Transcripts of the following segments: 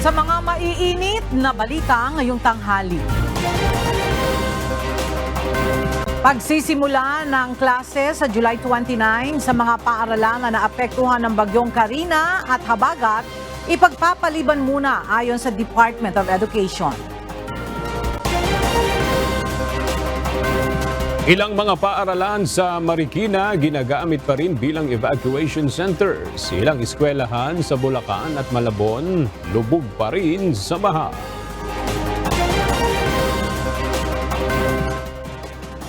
Sa mga maiinit na balita ngayong tanghali. Pagsisimula ng klase sa July 29 sa mga paaralan na naapektuhan ng bagyong Karina at Habagat, ipagpapaliban muna ayon sa Department of Education. Ilang mga paaralan sa Marikina ginagamit pa rin bilang evacuation centers. Ilang eskwelahan sa Bulacan at Malabon lubog pa rin sa baha.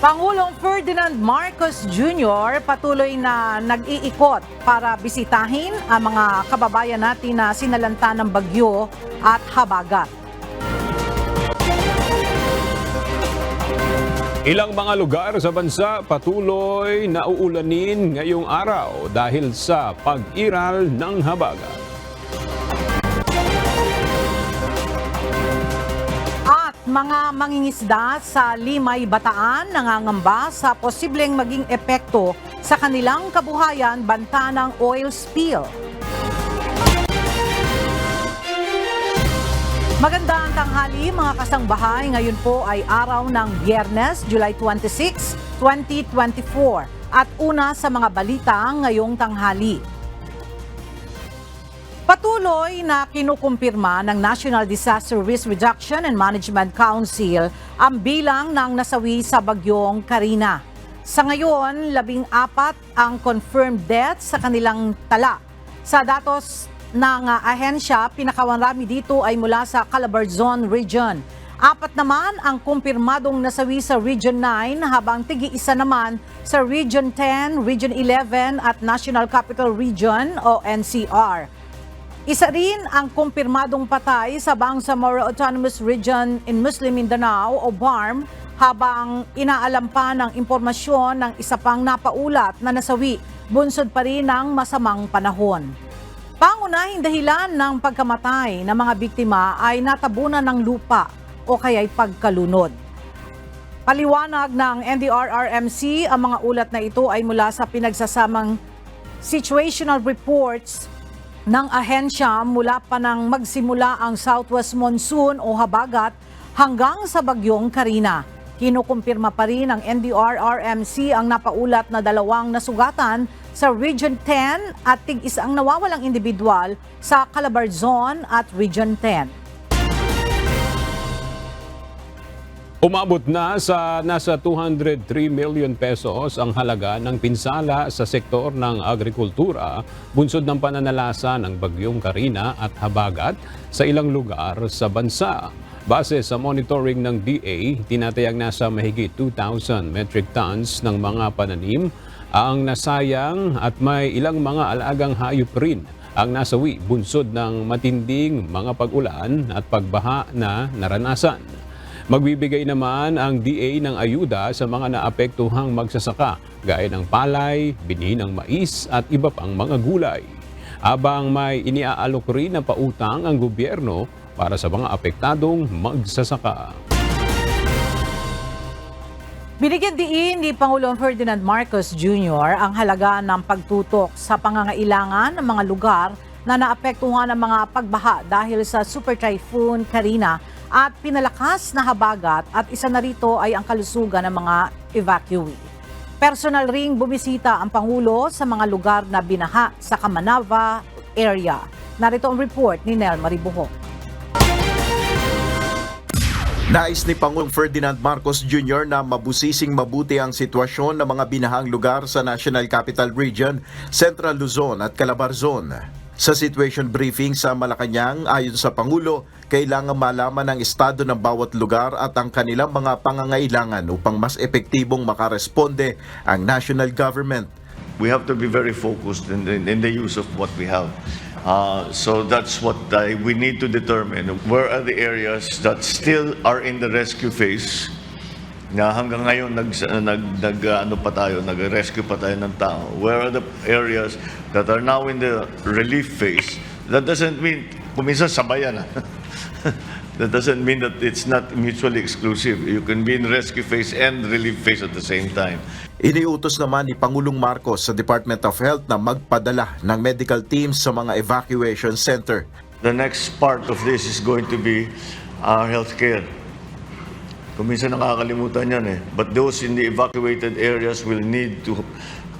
Pangulong Ferdinand Marcos Jr. patuloy na nag-iikot para bisitahin ang mga kababayan natin na sinalanta ng bagyo at habagat. Ilang mga lugar sa bansa patuloy na uulanin ngayong araw dahil sa pag-iral ng habagat. At mga mangingisda sa Limay, Bataan nangangamba sa posibleng maging epekto sa kanilang kabuhayan banta ng oil spill. Magandang tanghali mga kasangbahay. Ngayon po ay araw ng Biyernes, July 26, 2024. At una sa mga balita ngayong tanghali. Patuloy na kinukumpirma ng National Disaster Risk Reduction and Management Council ang bilang ng nasawi sa bagyong Karina. Sa ngayon, 14 ang confirmed deaths sa kanilang tala. Sa datos ng ahensya, pinakamarami dito ay mula sa Calabarzon Region. 4 naman ang kumpirmadong nasawi sa Region 9 habang tig-isa naman sa Region 10, Region 11 at National Capital Region o NCR. Isa rin ang kumpirmadong patay sa Bangsamoro Autonomous Region in Muslim Mindanao o BARM habang inaalam pa ng impormasyon ng isa pang napaulat na nasawi bunsod pa rin ng masamang panahon. Pangunahing dahilan ng pagkamatay ng mga biktima ay natabunan ng lupa o kaya'y pagkalunod. Paliwanag ng NDRRMC, ang mga ulat na ito ay mula sa pinagsasamang situational reports ng ahensya mula pa nang magsimula ang Southwest Monsoon o Habagat hanggang sa bagyong Karina. Kinukumpirma pa rin ng NDRRMC ang napaulat na 2 nasugatan sa Region 10 at tig-isang nawawalang individual sa Calabarzon at Region 10. Umabot na sa nasa 203 million pesos ang halaga ng pinsala sa sektor ng agrikultura bunsod ng pananalasa ng bagyong Karina at Habagat sa ilang lugar sa bansa. Base sa monitoring ng DA, tinatayang nasa mahigit 2,000 metric tons ng mga pananim ang nasayang at may ilang mga alagang hayop rin ang nasawi bunsod ng matinding mga pag-ulan at pagbaha na naranasan. Magbibigay naman ang DA ng ayuda sa mga naapektuhang magsasaka gaya ng palay, binhi ng mais at iba pang mga gulay. Habang may iniaalok rin na pautang ang gobyerno para sa mga apektadong magsasaka. Binigyan diin ni Pangulong Ferdinand Marcos Jr. ang halaga ng pagtutok sa pangangailangan ng mga lugar na naapektuhan ng mga pagbaha dahil sa Super Typhoon Karina at pinalakas na habagat at isa na rito ay ang kalusugan ng mga evacuee. Personal ring bumisita ang Pangulo sa mga lugar na binaha sa Kamanava area. Narito ang report ni Nel Maribuho. Nais ni Pangulong Ferdinand Marcos Jr. na mabusising mabuti ang sitwasyon ng mga binahang lugar sa National Capital Region, Central Luzon at Calabarzon. Sa situation briefing sa Malacanang, ayon sa Pangulo, kailangan malaman ang estado ng bawat lugar at ang kanilang mga pangangailangan upang mas epektibong makaresponde ang national government. We have to be very focused in the use of what we have. So that's what we need to determine. Where are the areas that still are in the rescue phase? Na hanggang ngayon nag-rescue pa tayo ng tao. Where are the areas that are now in the relief phase? That doesn't mean kuminsan sabayan. That doesn't mean that it's not mutually exclusive. You can be in rescue phase and relief phase at the same time. Iniutos naman ni Pangulong Marcos sa Department of Health na magpadala ng medical teams sa mga evacuation center. The next part of this is going to be our healthcare. Kung minsan nakakalimutan yan eh. But those in the evacuated areas will need to,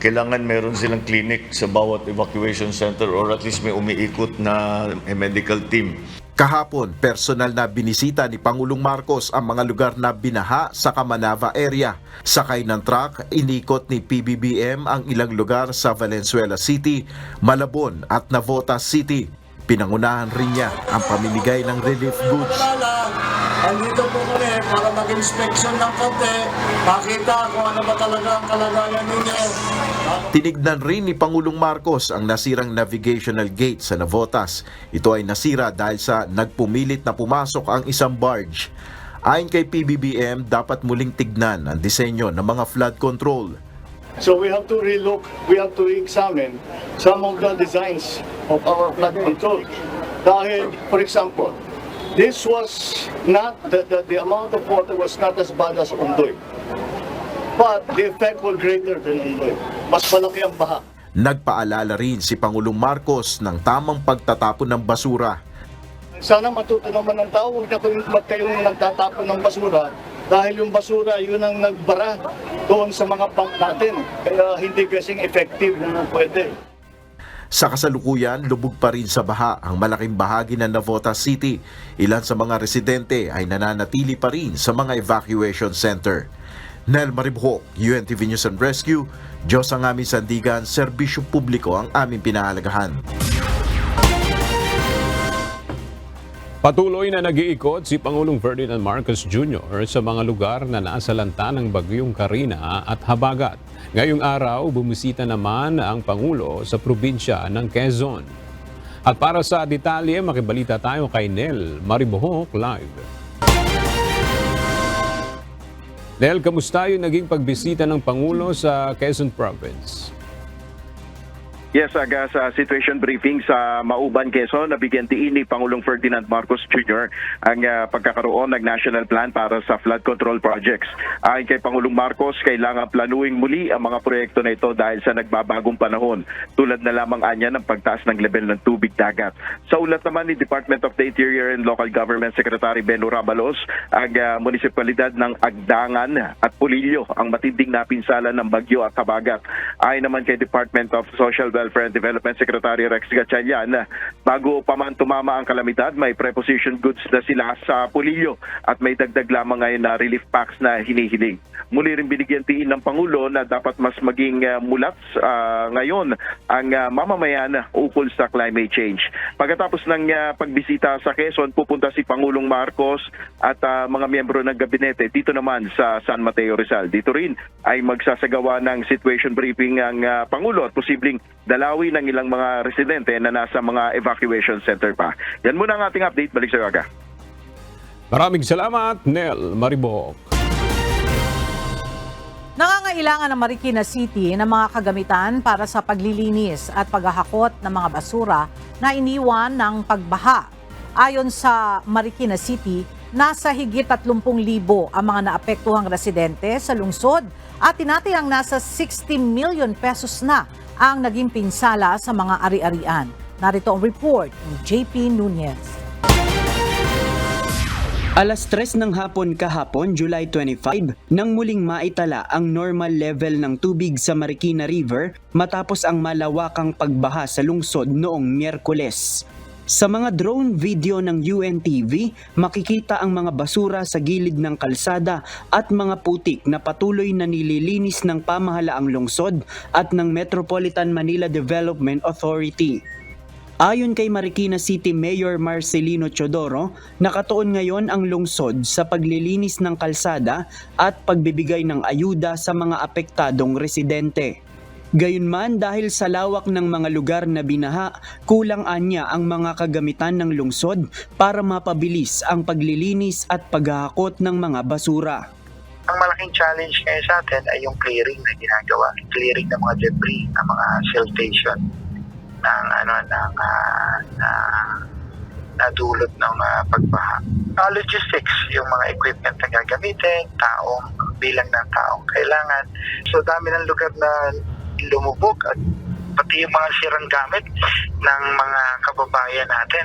kailangan meron silang clinic sa bawat evacuation center or at least may umiikot na medical team. Kahapon, personal na binisita ni Pangulong Marcos ang mga lugar na binaha sa Camanava area. Sakay ng truck, inikot ni PBBM ang ilang lugar sa Valenzuela City, Malabon at Navotas City. Pinangunahan rin niya ang pamimigay ng relief goods. Andito po kami para mag-inspection ng konti, makita kung ano ba talaga ang kalagayan ninyo. Tinignan rin ni Pangulong Marcos ang nasirang navigational gate sa Navotas. Ito ay nasira dahil sa nagpumilit na pumasok ang isang barge. Ayon kay PBBM, dapat muling tignan ang disenyo ng mga flood control. So we have to relook, we have to examine some of the designs of our flood control. Dahil, for example, this was not, the amount of water was not as bad as Ondoy. But the effect was greater than Ondoy. Mas malaki ang baha. Nagpaalala rin si Pangulong Marcos ng tamang pagtatapon ng basura. Sana matuto naman ng tao, huwag na kayong nagtatapon ng basura. Dahil yung basura, yun ang nagbara doon sa mga pump natin. Kaya hindi kasing effective na pwede. Sa kasalukuyan, lubog pa rin sa baha ang malaking bahagi ng Navotas City. Ilan sa mga residente ay nananatili pa rin sa mga evacuation center. Nel Maribuhok, UNTV News and Rescue, Diyos ang aming sandigan, serbisyo publiko ang aming pinahalagahan. Patuloy na nag-iikot si Pangulong Ferdinand Marcos Jr. sa mga lugar na nasalanta ng bagyong Karina at Habagat. Ngayong araw, bumisita naman ang Pangulo sa probinsya ng Quezon. At para sa detalye, makibalita tayo kay Nel Maribuhok live. Nel, kamusta yung naging pagbisita ng Pangulo sa Quezon Province? Yes, aga sa situation briefing sa Mauban, Quezon, nabigyan diin ni Pangulong Ferdinand Marcos Jr. ang pagkakaroon ng national plan para sa flood control projects. Ayon kay Pangulong Marcos, kailangan planuing muli ang mga proyekto na ito dahil sa nagbabagong panahon, tulad na lamang anya ng pagtaas ng level ng tubig dagat. Sa ulat naman ni Department of the Interior and Local Government Secretary Beno Rabalos, ang munisipalidad ng Agdangan at Pulillo ang matinding napinsala ng bagyo at habagat. Ayon naman kay Department of Social Welfare and Development Secretary Rex Gatchalian, bago pa man tumama ang kalamidad, may preposition goods na sila sa Pulillo at may dagdag lamang ngayon na relief packs na hinihiling. Muli rin binigyan tiin ng Pangulo na dapat mas maging mulat ngayon ang mamamayan ukol sa climate change. Pagkatapos ng pagbisita sa Quezon, pupunta si Pangulong Marcos at mga miyembro ng gabinete dito naman sa San Mateo, Rizal. Dito rin ay magsasagawa ng situation briefing ang Pangulo at posibleng dalawi ng ilang mga residente na nasa mga evacuation center pa. Yan muna ang ating update. Balik sa iyo, Aga. Maraming salamat, Nel Maribuhok. Nangangailangan ng Marikina City ng mga kagamitan para sa paglilinis at paghahakot ng mga basura na iniwan ng pagbaha. Ayon sa Marikina City, nasa higit 30,000 ang mga naapektuhang residente sa lungsod at tinatayang nasa 60 million pesos na ang naging pinsala sa mga ari-arian. Narito ang report ni JP Nunez. Alas 3 ng hapon kahapon, July 25, nang muling maitala ang normal level ng tubig sa Marikina River matapos ang malawakang pagbaha sa lungsod noong Miyerkules. Sa mga drone video ng UNTV, makikita ang mga basura sa gilid ng kalsada at mga putik na patuloy na nililinis ng pamahalaang lungsod at ng Metropolitan Manila Development Authority. Ayon kay Marikina City Mayor Marcelino Chodoro, nakatuon ngayon ang lungsod sa paglilinis ng kalsada at pagbibigay ng ayuda sa mga apektadong residente. Gayunman, dahil sa lawak ng mga lugar na binaha, kulang anya ang mga kagamitan ng lungsod para mapabilis ang paglilinis at paghahakot ng mga basura. Ang malaking challenge ngayon sa atin ay yung clearing na ginagawa, clearing ng mga debris, ng mga siltation ng nadulot ng pagbaha. Logistics, yung mga equipment na gagamitin, bilang ng taong kailangan. So dami ng lugar na lumubog at pati pati yung mga sirang gamit ng mga kababayan natin.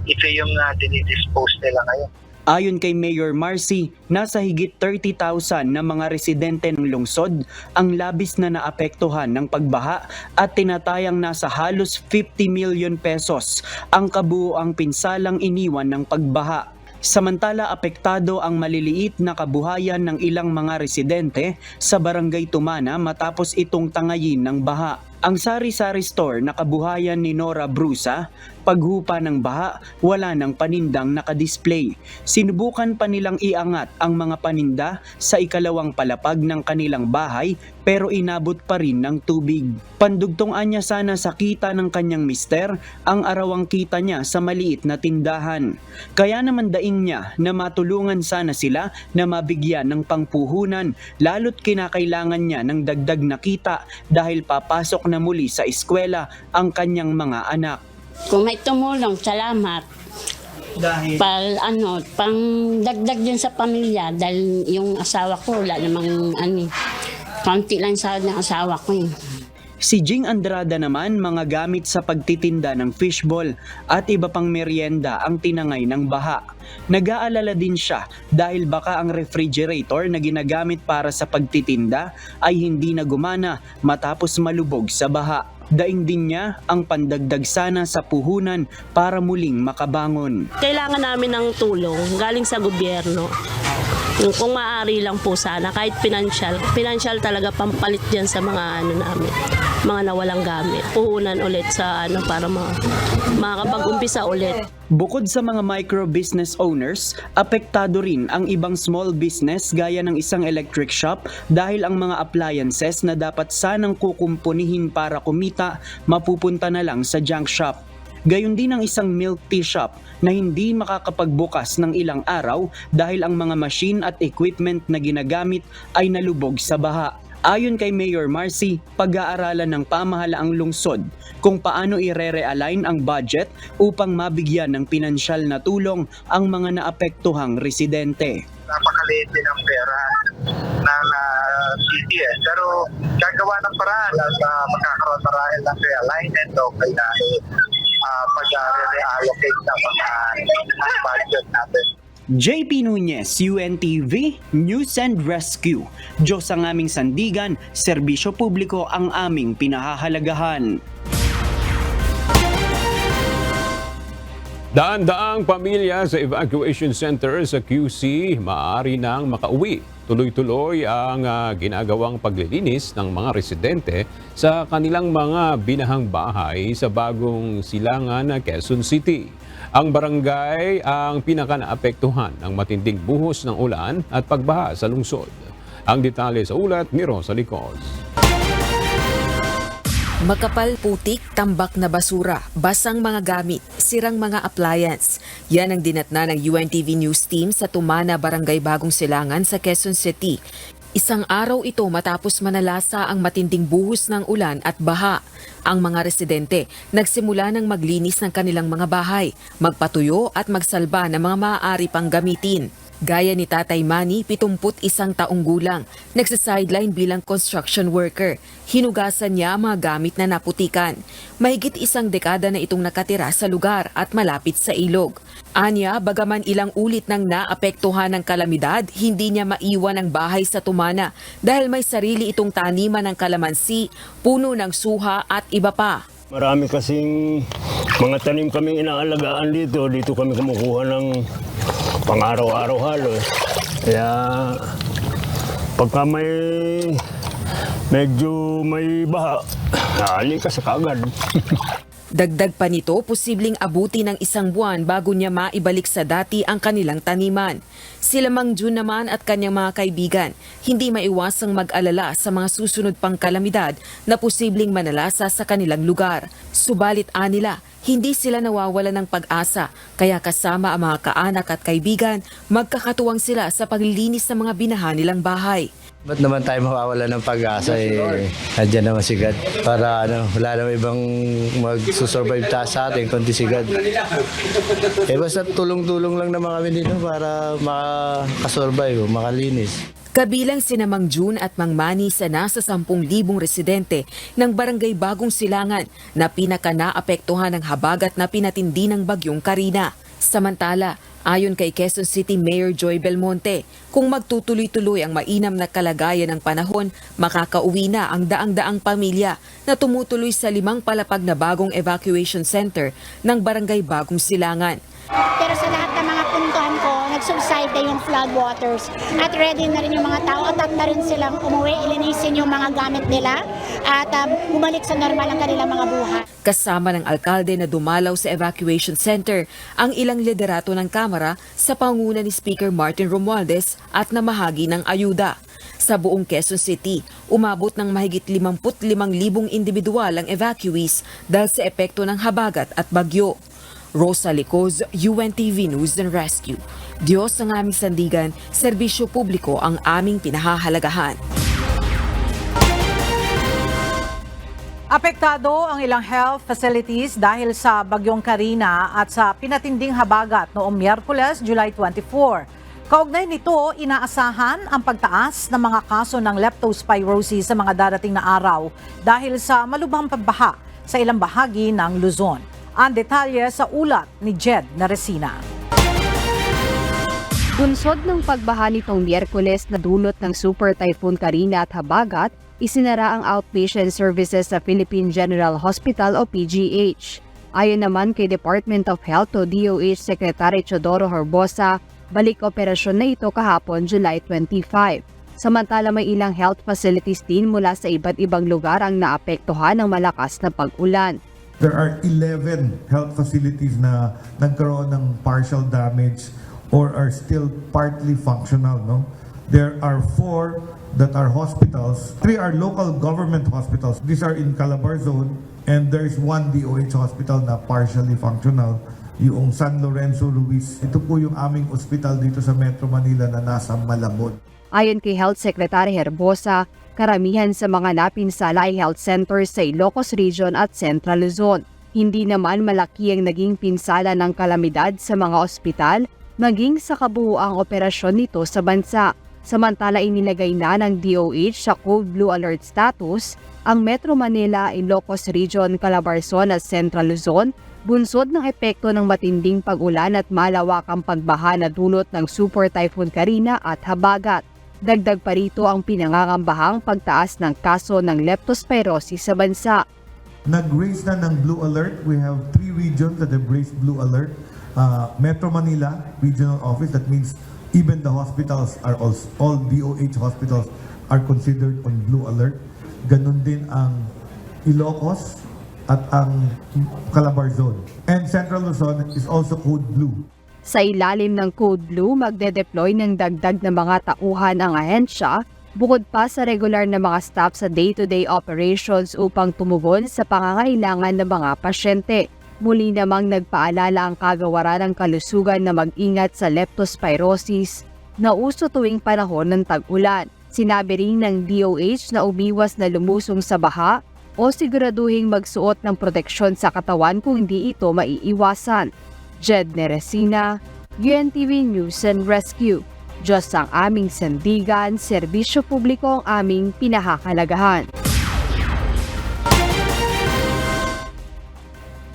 Ito yung dinidispose nila ngayon. Ayon kay Mayor Marcy, nasa higit 30,000 na mga residente ng lungsod ang labis na naapektuhan ng pagbaha at tinatayang nasa halos 50 million pesos ang kabuuang pinsalang iniwan ng pagbaha. Samantala, apektado ang maliliit na kabuhayan ng ilang mga residente sa Barangay Tumana matapos itong tangayin ng baha. Ang sari-sari store na kabuhayan ni Nora Brusa, paghupa ng baha, wala ng panindang nakadisplay. Sinubukan pa nilang iangat ang mga paninda sa ikalawang palapag ng kanilang bahay pero inabot pa rin ng tubig. Pandugtungan niya sana sa kita ng kanyang mister ang arawang kita niya sa maliit na tindahan. Kaya naman daing niya na matulungan sana sila na mabigyan ng pangpuhunan lalo't kinakailangan niya ng dagdag na kita dahil papasok na muli sa eskwela ang kanyang mga anak. Kung may tumulong, salamat. Dahil Pang dagdag din sa pamilya dahil yung asawa ko wala namang konti lang sa ng asawa ko eh. si Jing Andrada naman mga gamit sa pagtitinda ng fishball at iba pang merienda ang tinangay ng baha. Nag-aalala din siya dahil baka ang refrigerator na ginagamit para sa pagtitinda ay hindi na gumana matapos malubog sa baha. Daing din niya ang pandagdag sana sa puhunan para muling makabangon. Kailangan namin ng tulong galing sa gobyerno. Kung maaari lang po sana, kahit financial talaga pampalit dyan sa mga namin, mga nawalang gamit. Puhunan ulit sa para makakapag-umpisa ulit. Bukod sa mga micro business owners, apektado rin ang ibang small business gaya ng isang electric shop dahil ang mga appliances na dapat sanang kukumpunihin para kumita, mapupunta na lang sa junk shop. Gayon din ang isang milk tea shop na hindi makakapagbukas ng ilang araw dahil ang mga machine at equipment na ginagamit ay nalubog sa baha. Ayon kay Mayor Marcy, pag-aaralan ng pamahalaang lungsod kung paano i-re-realign ang budget upang mabigyan ng pinansyal na tulong ang mga naapektuhang residente. Napakaliit din ang pera ng city pero gagawa ng paraan at magkakaroon marahil ng realignment o kaya pag-re-allocate ng mga budget natin. JP Nunez, UNTV, News and Rescue. Diyos ang aming sandigan, serbisyo publiko ang aming pinahahalagahan. Daan-daang pamilya sa evacuation center sa QC maaari nang makauwi. Tuloy-tuloy ang ginagawang paglilinis ng mga residente sa kanilang mga binahang bahay sa bagong silangan Quezon City. Ang barangay ang pinaka-naapektuhan ng matinding buhos ng ulan at pagbaha sa lungsod. Ang detalye sa ulat ni Rosa Licos. Makapal, putik, tambak na basura, basang mga gamit, sirang mga appliance. Yan ang dinatna ng UNTV News Team sa Tumana, Barangay Bagong Silangan sa Quezon City. Isang araw ito matapos manalasa ang matinding buhos ng ulan at baha. Ang mga residente nagsimula ng maglinis ng kanilang mga bahay, magpatuyo at magsalba ng mga maaari pang gamitin. Gaya ni Tatay Manny, 71 taong gulang, nagsa-sideline bilang construction worker. Hinugasan niya ang mga gamit na naputikan. Mahigit 1 dekada na itong nakatira sa lugar at malapit sa ilog. Anya, bagaman ilang ulit nang naapektuhan ng kalamidad, hindi niya maiwan ang bahay sa Tumana dahil may sarili itong taniman ng kalamansi, puno ng suha at iba pa. Marami kasing mga tanim kaming inaalagaan dito. Dito kami kumukuha ng pang-araw-araw halos. Kaya pagka medyo may baha, naalikas sa kagad. Dagdag pa nito, posibleng abuti ng 1 buwan bago niya maibalik sa dati ang kanilang taniman. Sila Mang Jun naman at kanyang mga kaibigan, hindi maiwasang mag-alala sa mga susunod pang kalamidad na posibleng manalasa sa kanilang lugar. Subalit anila, hindi sila nawawala ng pag-asa, kaya kasama ang mga kaanak at kaibigan, magkakatuwang sila sa paglilinis ng mga binahan nilang bahay. Ba't naman tayo mawawala ng pag-asa nandiyan naman si God. Para wala naman ibang magsusurvive sa atin kundi si God. Basta tulong-tulong lang naman kami dito para makasurvive, makalinis. Kabilang sina Mang June at Mang Manny sa nasa 10,000 residente ng Barangay Bagong Silangan na pinaka-naapektuhan ng habagat na pinatindi ng bagyong Karina. Samantala, ayon kay Quezon City Mayor Joy Belmonte, kung magtutuloy-tuloy ang mainam na kalagayan ng panahon, makakauwi na ang daang-daang pamilya na tumutuloy sa 5 palapag na bagong evacuation center ng Barangay Bagong Silangan. Pero sa lahat ng mga puntuhan ko, nag-subside na yung flood waters at ready na rin yung mga tao at na rin silang umuwi, ilinisin yung mga gamit nila at bumalik sa normal ang kanilang mga buhay. Kasama ng alkalde na dumalaw sa evacuation center ang ilang liderato ng Kamara sa pangunguna ni Speaker Martin Romualdez at namahagi ng ayuda. Sa buong Quezon City, umabot ng mahigit 55,000 individual ang evacuees dahil sa epekto ng habagat at bagyo. Rosa Licoz, UNTV News and Rescue. Diyos ang aming sandigan, serbisyo publiko ang aming pinahahalagahan. Apektado ang ilang health facilities dahil sa bagyong Karina at sa pinatinding habagat noong Miyerkules, July 24. Kaugnay nito, inaasahan ang pagtaas ng mga kaso ng leptospirosis sa mga darating na araw dahil sa malubhang pagbaha sa ilang bahagi ng Luzon. Ang detalye sa ulat ni Jed Naresina. Bunsod ng pagbaha nitong Miyerkules na dulot ng Super Typhoon Karina at habagat, isinara ang outpatient services sa Philippine General Hospital o PGH. Ayon naman kay Department of Health o DOH Secretary Teodoro Herbosa, balik operasyon na ito kahapon July 25. Samantala may ilang health facilities din mula sa iba't ibang lugar ang naapektuhan ng malakas na pag-ulan. There are 11 health facilities na nagkaroon ng partial damage or are still partly functional. No? There are 4 that are hospitals. 3 are local government hospitals. These are in Calabar Zone, and there is 1 DOH hospital na partially functional, yung San Lorenzo Ruiz. Ito po yung aming ospital dito sa Metro Manila na nasa Malabon. Ayon kay Health Secretary Herbosa, karamihan sa mga napinsala ay health centers sa Ilocos Region at Central Luzon. Hindi naman malaki ang naging pinsala ng kalamidad sa mga ospital, maging sa kabuuang operasyon nito sa bansa. Samantala inilagay na ng DOH sa Code Blue Alert status ang Metro Manila, Ilocos Region, Calabarzon at Central Luzon, bunsod ng epekto ng matinding pag-ulan at malawakang pagbaha na dulot ng Super Typhoon Karina at habagat. Dagdag pa rito ang pinangangambahang pagtaas ng kaso ng leptospirosis sa bansa. Nag-raise na ng Blue Alert. We have 3 regions that have raised Blue Alert. Metro Manila Regional Office, that means even the hospitals are all DOH hospitals are considered on Blue Alert. Ganun din ang Ilocos at ang Calabar Zone. And Central Luzon is also Code Blue. Sa ilalim ng Code Blue, magde-deploy ng dagdag na mga tauhan ang ahensya, bukod pa sa regular na mga staff sa day-to-day operations upang tumugon sa pangangailangan ng mga pasyente. Muli namang nagpaalala ang kagawaran ng kalusugan na mag-ingat sa leptospirosis na uso tuwing panahon ng tag-ulan. Sinabi rin ng DOH na umiwas na lumusong sa baha o siguraduhing magsuot ng proteksyon sa katawan kung hindi ito maiiwasan. Jed Neresina, UNTV News and Rescue. Diyos ang aming sandigan, serbisyo publiko ang aming pinahahalagahan.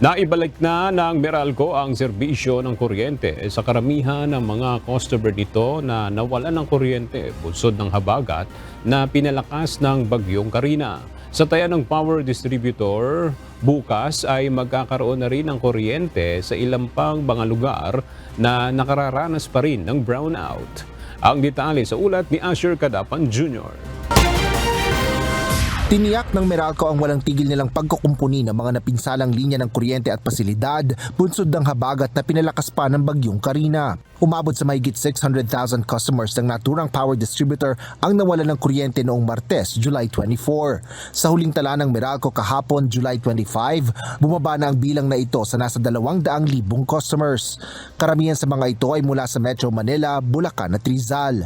Naibalik na ng Meralco ang serbisyo ng kuryente sa karamihan ng mga customer nito na nawalan ng kuryente bunsod ng habagat na pinalakas ng bagyong Karina. Sa taya ng power distributor, bukas ay magkakaroon na rin ng kuryente sa ilang pang mga lugar na nakararanas pa rin ng brownout. Ang detalye sa ulat ni Asher Cadapan Jr. Tiniyak ng Meralco ang walang tigil nilang pagkukumpuni ng mga napinsalang linya ng kuryente at pasilidad bunsod ng habagat na pinalakas pa ng bagyong Karina. Umabot sa mahigit 600,000 customers ng naturang power distributor ang nawalan ng kuryente noong Martes, July 24. Sa huling tala ng Meralco kahapon, July 25, bumaba na ang bilang na ito sa nasa 200,000 customers. Karamihan sa mga ito ay mula sa Metro Manila, Bulacan at Rizal.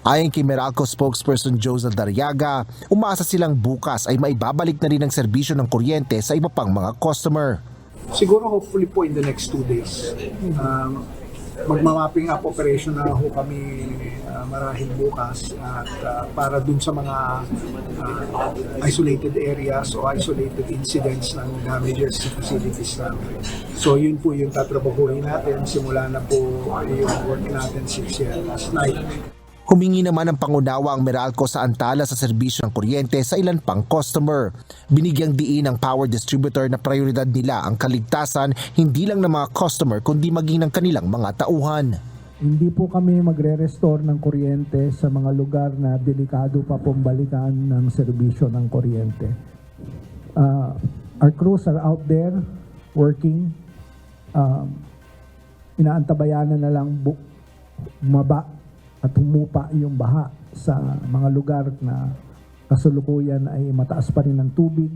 Ayon kay Meralco spokesperson Josel Darriaga, umaasa silang bukas ay maibabalik na rin ang serbisyo ng kuryente sa iba pang mga customer. Siguro hopefully po in the next 2 days. magmamapping up operation na ho kami marahil bukas at para dun sa mga isolated areas o isolated incidents ng damages sa facilities namin. So yun po yung tatrabahuhin natin. Simula na po yung work natin 6 years last night. Humingi naman ng pangunawa ang Meralco sa antala sa serbisyo ng kuryente sa ilan pang customer. Binigyang diin ng power distributor na prioridad nila ang kaligtasan hindi lang ng mga customer kundi maging ng kanilang mga tauhan. Hindi po kami magre-restore ng kuryente sa mga lugar na delikado pa pong balikan ng serbisyo ng kuryente. Our crews are out there working. Inaantabayanan na lang bumaba at humupa yung baha sa mga lugar na kasalukuyan ay mataas pa rin ang tubig.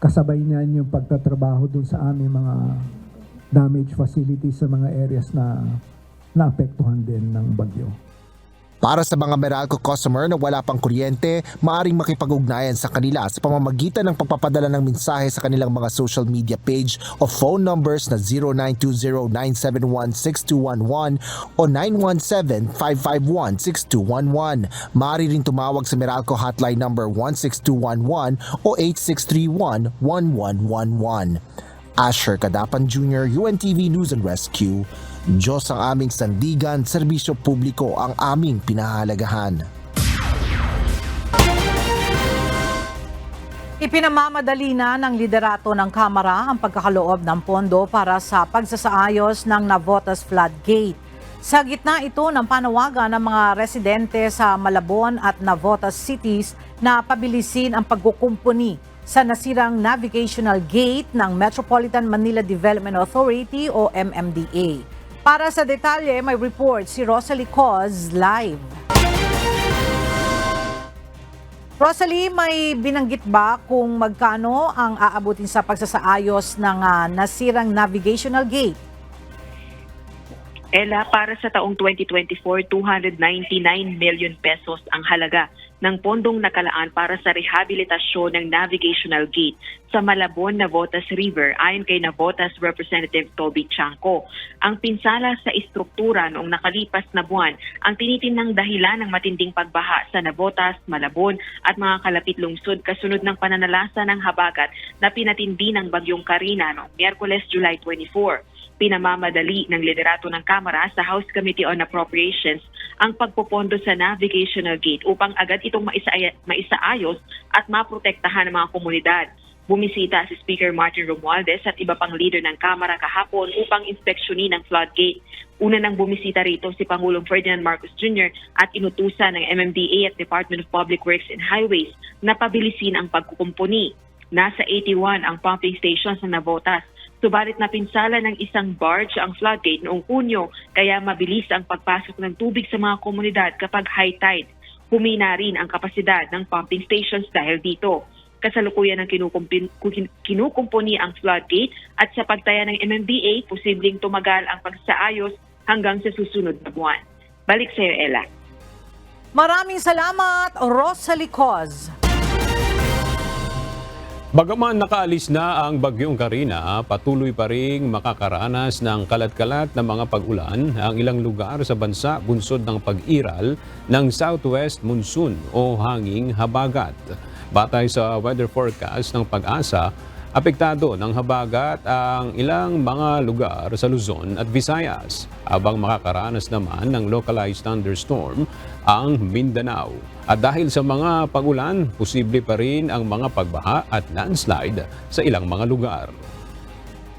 Kasabay niyan yung pagtatrabaho dun sa aming mga damage facilities sa mga areas na naapektuhan din ng bagyo. Para sa mga Meralco customer na wala pang kuryente, maaaring makipag-ugnayan sa kanila sa pamamagitan ng pagpapadala ng mensahe sa kanilang mga social media page o phone numbers na 0920-971-6211 o 917-551-6211. Maaari rin tumawag sa Meralco hotline number 16211 o 8631-1111. Asher Cadapan Jr., UNTV News and Rescue. Diyos ang aming sandigan, serbisyo publiko ang aming pinahalagahan. Ipinamamadali na ng liderato ng Kamara ang pagkakaloob ng pondo para sa pagsasaayos ng Navotas Floodgate. Sa gitna ito ng panawagan ng mga residente sa Malabon at Navotas cities na pabilisin ang pagkukumpuni sa nasirang navigational gate ng Metropolitan Manila Development Authority o MMDA. Para sa detalye, may report si Rosalie Coz live. Rosalie, may binanggit ba kung magkano ang aabutin sa pagsasaayos ng nasirang navigational gate? Ella, para sa taong 2024, 299 million pesos ang halaga ng pondong nakalaan para sa rehabilitasyon ng navigational gate sa Malabon, Navotas River ayon kay Navotas Representative Toby Chanco. Ang pinsala sa istruktura noong nakalipas na buwan ang tinitinang dahilan ng matinding pagbaha sa Navotas, Malabon at mga kalapit lungsod kasunod ng pananalasa ng habagat na pinatindi ng bagyong Karina noong Miyerkules, July 24. Pinamamadali ng liderato ng Kamara sa House Committee on Appropriations ang pagpopondo sa navigational gate upang agad itong maisaayos at maprotektahan ng mga komunidad. Bumisita si Speaker Martin Romualdez at iba pang leader ng Kamara kahapon upang inspeksyonin ang floodgate. Una nang bumisita rito si Pangulong Ferdinand Marcos Jr. at inutusan ng MMDA at Department of Public Works and Highways na pabilisin ang pagkukumpuni. Nasa 81 ang pumping stations ng Navotas. Subalit na pinsala ng isang barge ang floodgate noong Hunyo kaya mabilis ang pagpasok ng tubig sa mga komunidad kapag high tide. Humina rin ang kapasidad ng pumping stations dahil dito. Kasalukuyan ng kinukumpuni ang floodgate at sa pagtaya ng MMDA, posibleng tumagal ang pagsaayos hanggang sa susunod na buwan. Balik sa iyo, Ella. Maraming salamat, Rosalie Coz. Bagaman nakaalis na ang bagyong Karina, patuloy pa ring makakaranas ng kalat-kalat na mga pag-ulan ang ilang lugar sa bansa bunsod ng pag-iral ng southwest monsoon o hanging habagat. Batay sa weather forecast ng Pag-asa, apektado ng habagat ang ilang mga lugar sa Luzon at Visayas, habang makakaranas naman ng localized thunderstorm ang Mindanao. At dahil sa mga pag-ulan, posible pa rin ang mga pagbaha at landslide sa ilang mga lugar.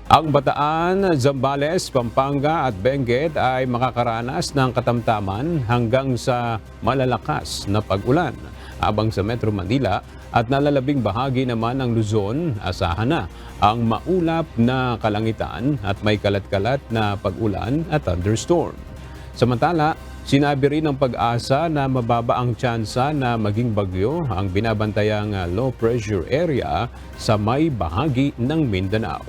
Ang Bataan, Zambales, Pampanga at Benguet ay makakaranas ng katamtaman hanggang sa malalakas na pag-ulan. Habang sa Metro Manila at nalalabing bahagi naman ng Luzon, asahan na ang maulap na kalangitan at may kalat-kalat na pag-ulan at thunderstorm. Samantala, sinabi rin ng Pag-asa na mababa ang tsansa na maging bagyo ang binabantayang low pressure area sa may bahagi ng Mindanao.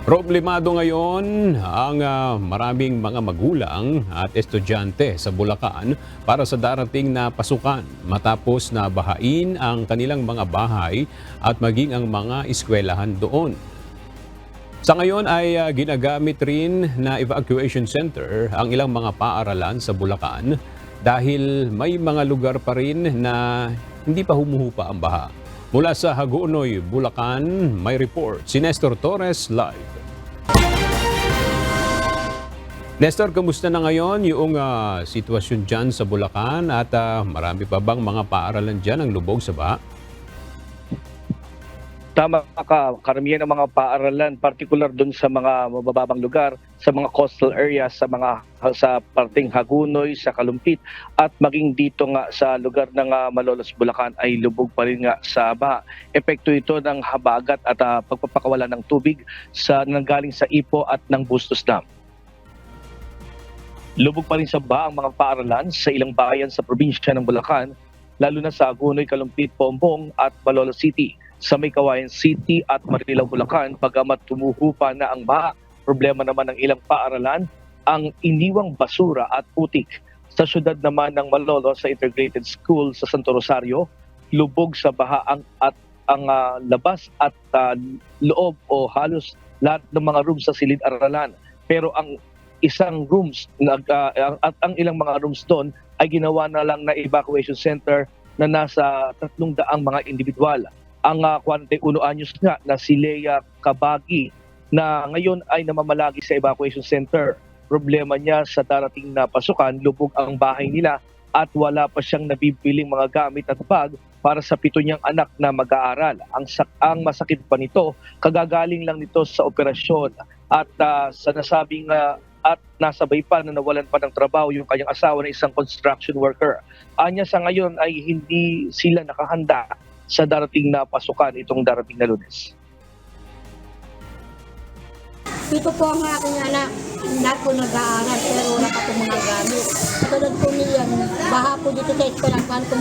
Problemado ngayon ang maraming mga magulang at estudyante sa Bulacan para sa darating na pasukan matapos na bahain ang kanilang mga bahay at maging ang mga eskwelahan doon. Sa ngayon ay ginagamit rin na evacuation center ang ilang mga paaralan sa Bulacan dahil may mga lugar pa rin na hindi pa humuhupa ang baha. Mula sa Hagonoy, Bulacan, may report si Nestor Torres live. Nestor, kamusta na ngayon yung sitwasyon dyan sa Bulacan at marami pa bang mga paaralan dyan ang lubog sa baha? Tama ka, karamihan ng mga paaralan, particular dun sa mga mabababang lugar, sa mga coastal areas, sa parting Hagonoy, sa Kalumpit, at maging dito nga sa lugar ng Malolos, Bulacan ay lubog pa rin nga sa baha. Epekto ito ng habagat at pagpapakawala ng tubig sa nanggaling sa Ipo at ng Bustos Dam. Lubog pa rin sa baha ang mga paaralan sa ilang bayan sa probinsya ng Bulacan, lalo na sa Hagonoy, Kalumpit, Pombong at Malolos City. Sa May Kawayan City at Marilao, Bulacan, pagamat tumuhupa na ang baha, problema naman ng ilang paaralan ang iniwang basura at putik. Sa syudad naman ng Malolos sa Integrated School sa Santo Rosario, lubog sa baha ang labas at loob o halos lahat ng mga rooms sa silid-aralan. Pero ang isang rooms at ang ilang mga rooms doon ay ginawa na lang na evacuation center na nasa 300 mga individual. Ang 41 anyos nga na si Lea Kabagi na ngayon ay namamalagi sa evacuation center. Problema niya sa darating na pasukan, lubog ang bahay nila at wala pa siyang nabibiling mga gamit at bag para sa 7 niyang anak na mag-aaral. Ang masakit pa nito, kagagaling lang nito sa operasyon at sa nasabing at nasabay pa na nawalan pa ng trabaho yung kanyang asawa na isang construction worker. Anya sa ngayon ay hindi sila nakahanda sa darating na pasukan itong darating na Lunes. Dito po ang aking anak, lahat po nag-aaral pero wala pa po mga gamit. Katulad po niyan, baha po dito sa eskwela, paano po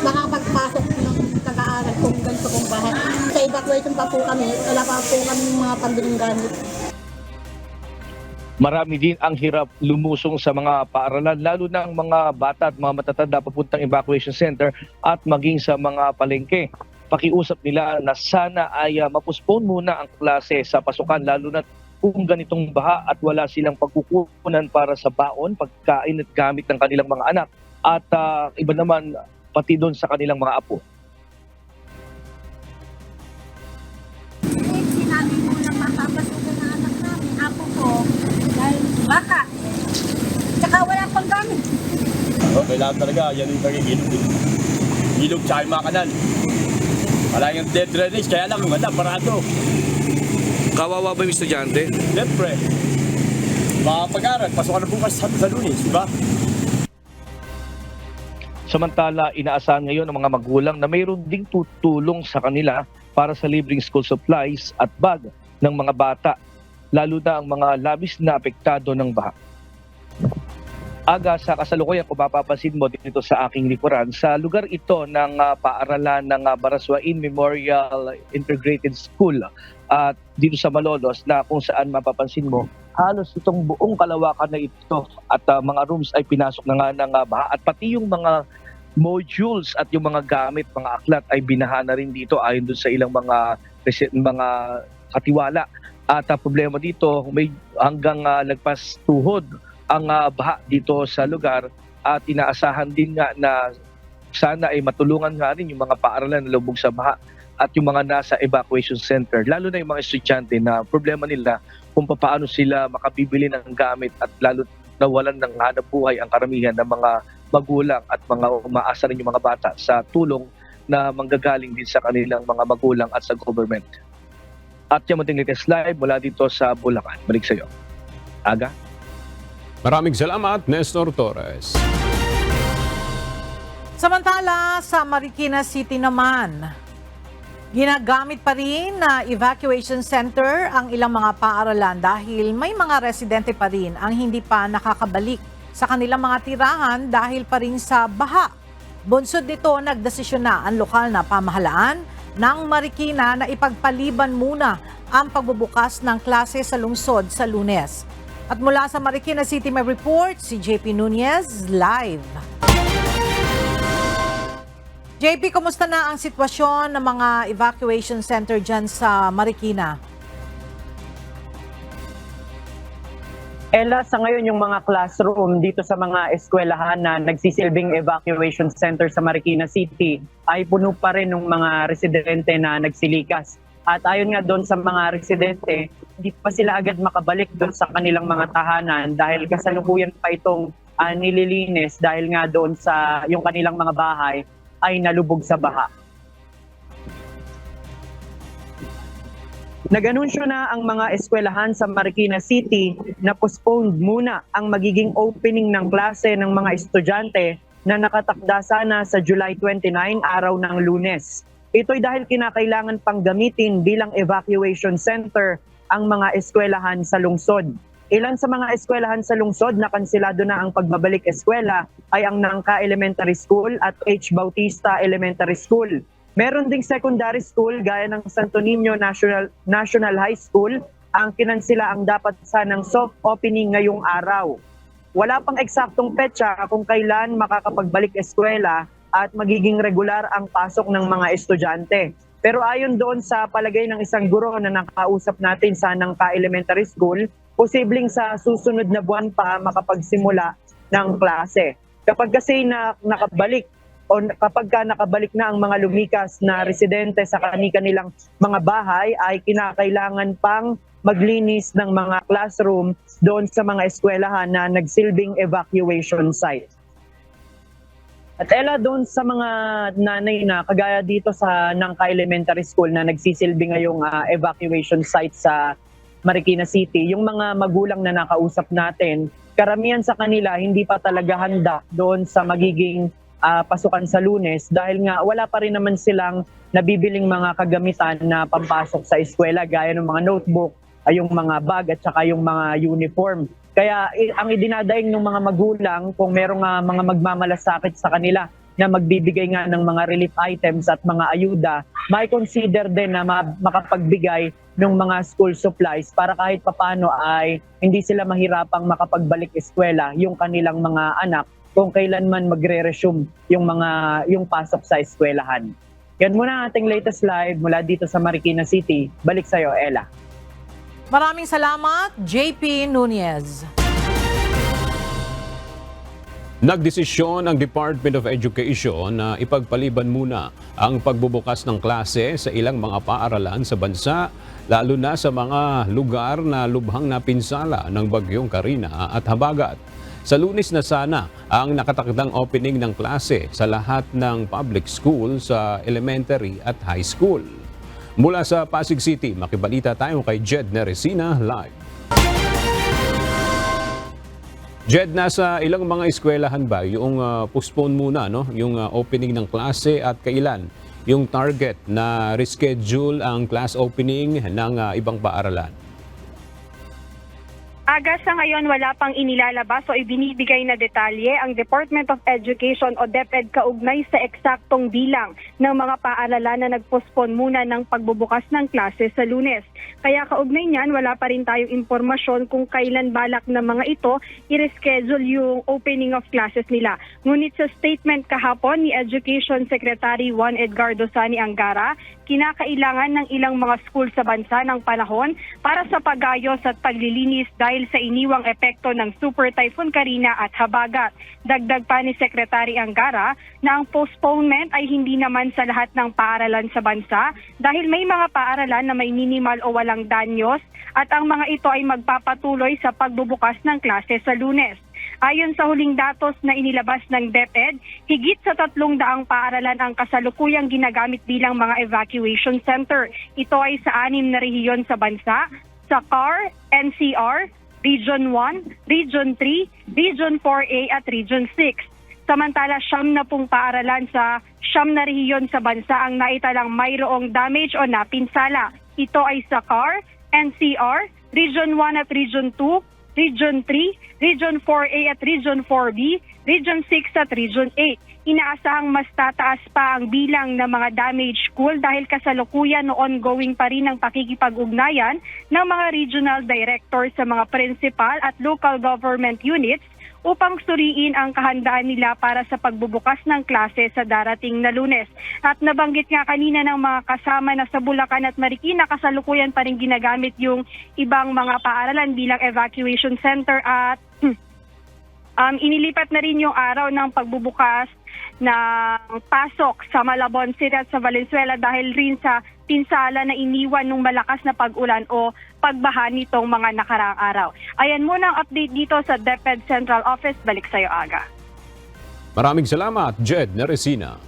makakapagpasok ng nag-aaral kung ganito pong baha. Sa evacuation pa po kami, wala pa po kami mga pambiling gamit. Marami din ang hirap lumusong sa mga paaralan, lalo na ang mga bata at mga matatanda papuntang evacuation center at maging sa mga palengke. Pakiusap nila na sana ay mapuspone muna ang klase sa pasukan, lalo na kung ganitong baha at wala silang pagkukunan para sa baon, pagkain at gamit ng kanilang mga anak at iba naman pati doon sa kanilang mga apo. Sinabi mo na mapapasukan ng anak namin, apo ko, dahil baka. Tsaka wala pang gamit. Kailangan talaga, yan yung pagigilog. Ilog tsaka yung mga kanal. Wala yung dead drainage, kaya lang wala, parado. Kawawa ba yung estudyante? Siyempre. Makapag-aral, pasukan na bukas sa Lunes, di ba? Samantala, inaasahan ngayon ng mga magulang na mayroon ding tutulong sa kanila para sa libreng school supplies at bag ng mga bata, lalo na ang mga labis na apektado ng baha. Aga sa kasalukuyan, kung mapapansin mo dito sa aking likuran, sa lugar ito ng paaralan ng Baraswain Memorial Integrated School at dito sa Malolos na kung saan mapapansin mo, halos itong buong kalawakan na ito at mga rooms ay pinasok na nga ng baha at pati yung mga modules at yung mga gamit, mga aklat ay binaha na rin dito ayon doon sa ilang mga katiwala. At problema dito, may hanggang lagpas tuhod ang baha dito sa lugar at inaasahan din nga na sana ay matulungan nga rin yung mga paaralan na lubog sa baha at yung mga nasa evacuation center, lalo na yung mga estudyante na problema nila kung paano sila makabibili ng gamit at lalo nawalan ng hanap buhay ang karamihan ng mga magulang at mga umaasa rin yung mga bata sa tulong na manggagaling din sa kanilang mga magulang at sa government. At yung ating latest live mula dito sa Bulacan. Balik sa iyo. Aga? Maraming salamat, Nestor Torres. Samantala, sa Marikina City naman, ginagamit pa rin na evacuation center ang ilang mga paaralan dahil may mga residente pa rin ang hindi pa nakakabalik sa kanilang mga tirahan dahil pa rin sa baha. Bunsod nito, nagdesisyon na ang lokal na pamahalaan ng Marikina na ipagpaliban muna ang pagbubukas ng klase sa lungsod sa Lunes. At mula sa Marikina City may report si JP Nunez live. JP, kumusta na ang sitwasyon ng mga evacuation center dyan sa Marikina? Ella, sa ngayon yung mga classroom dito sa mga eskwelahan na nagsisilbing evacuation center sa Marikina City ay puno pa rin ng mga residente na nagsilikas. At ayon nga doon sa mga residente, hindi pa sila agad makabalik doon sa kanilang mga tahanan dahil kasalukuyan pa itong nililinis dahil nga doon sa yung kanilang mga bahay ay nalubog sa baha. Nag-anunsyo na ang mga eskwelahan sa Marikina City na postponed muna ang magiging opening ng klase ng mga estudyante na nakatakda sana sa July 29, araw ng Lunes. Ito'y dahil kinakailangan pang gamitin bilang evacuation center ang mga eskwelahan sa lungsod. Ilan sa mga eskwelahan sa lungsod na kansilado na ang pagbabalik eskwela ay ang Nangka Elementary School at H. Bautista Elementary School. Meron ding secondary school gaya ng Santo Niño National High School ang kinansila ang dapat sanang soft opening ngayong araw. Wala pang eksaktong petsa kung kailan makakapagbalik eskwela at magiging regular ang pasok ng mga estudyante. Pero ayon doon sa palagay ng isang guro na nakausap natin sa Nangka Elementary School, posibleng sa susunod na buwan pa makapagsimula ng klase. Kapag kasi nakabalik na ang mga lumikas na residente sa kanilang mga bahay ay kinakailangan pang maglinis ng mga classroom doon sa mga eskwelahan na nagsilbing evacuation site. At Ella, doon sa mga nanay na kagaya dito sa Nangka Elementary School na nagsisilbi ngayong evacuation site sa Marikina City, yung mga magulang na nakausap natin, karamihan sa kanila hindi pa talaga handa doon sa magiging pasukan sa Lunes dahil nga wala pa rin naman silang nabibiling mga kagamitan na pampasok sa eskwela gaya ng mga notebook, yung mga bag at saka yung mga uniform. Kaya ang idinadaing ng mga magulang kung merong mga magmamalasakit sa kanila na magbibigay nga ng mga relief items at mga ayuda, may consider din na makapagbigay ng mga school supplies para kahit papano ay hindi sila mahirapang makapagbalik eskwela yung kanilang mga anak kung kailanman magre-resume yung pasok sa eskwelahan. Yan muna ang ating latest live mula dito sa Marikina City. Balik sa'yo, Ella. Maraming salamat, JP Nunez. Nagdesisyon ang Department of Education na ipagpaliban muna ang pagbubukas ng klase sa ilang mga paaralan sa bansa, lalo na sa mga lugar na lubhang napinsala ng bagyong Karina at Habagat. Sa Lunes na sana ang nakatakdang opening ng klase sa lahat ng public school sa elementary at high school. Mula sa Pasig City, makibalita tayo kay Jed Neresina live. Jed, nasa ilang mga eskwelahan ba yung postpone muna yung opening ng klase at kailan yung target na reschedule ang class opening ng ibang paaralan? Aga sa ngayon, wala pang inilalabas o ibinibigay na detalye ang Department of Education o DepEd kaugnay sa eksaktong bilang ng mga paaralan na nagpospon muna ng pagbubukas ng klase sa Lunes. Kaya kaugnay niyan, wala pa rin tayong impormasyon kung kailan balak ng mga ito i-reschedule yung opening of classes nila. Ngunit sa statement kahapon ni Education Secretary Juan Edgardo Sani Angara, kinakailangan ng ilang mga school sa bansa ng panahon para sa pagayos at paglilinis dahil sa iniwang epekto ng Super Typhoon Karina at Habagat. Dagdag pa ni Secretary Angara na ang postponement ay hindi naman sa lahat ng paaralan sa bansa dahil may mga paaralan na may minimal o walang danyos at ang mga ito ay magpapatuloy sa pagbubukas ng klase sa Lunes. Ayon sa huling datos na inilabas ng DepEd, higit sa 300 paaralan ang kasalukuyang ginagamit bilang mga evacuation center. Ito ay sa 6 na rehiyon sa bansa, sa CAR, NCR, Region 1, Region 3, Region 4A at Region 6. Samantala, 70 paaralan sa 9 na rehiyon sa bansa ang naitalang mayroong damage o napinsala. Ito ay sa CAR, NCR, Region 1 at Region 2, Region 3, Region 4A at Region 4B, Region 6 at Region 8. Inaasahang mas tataas pa ang bilang ng mga damaged school dahil kasalukuyan o ongoing pa rin ang pakikipag-ugnayan ng mga regional directors sa mga principal at local government units upang suriin ang kahandaan nila para sa pagbubukas ng klase sa darating na Lunes. At nabanggit nga kanina ng mga kasama na sa Bulacan at Marikina kasalukuyan pa rin ginagamit yung ibang mga paaralan bilang evacuation center at inilipat na rin yung araw ng pagbubukas ng pasok sa Malabon City at sa Valenzuela dahil rin sa pinsala na iniwan ng malakas na pag-ulan o pagbaha nitong mga nakaraang araw. Ayan muna ang update dito sa DepEd Central Office. Balik sa'yo, Aga. Maraming salamat, Jed Neresina.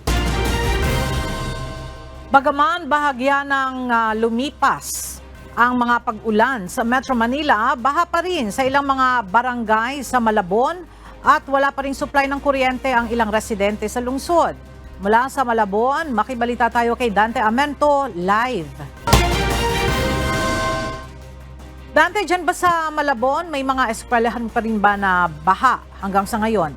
Bagaman bahagya ng lumipas ang mga pag-ulan sa Metro Manila, baha pa rin sa ilang mga barangay sa Malabon at wala pa rin supply ng kuryente ang ilang residente sa lungsod. Mula sa Malabon, makibalita tayo kay Dante Amento live. Dante, dyan ba sa Malabon may mga eskwelahan pa rin ba na baha hanggang sa ngayon?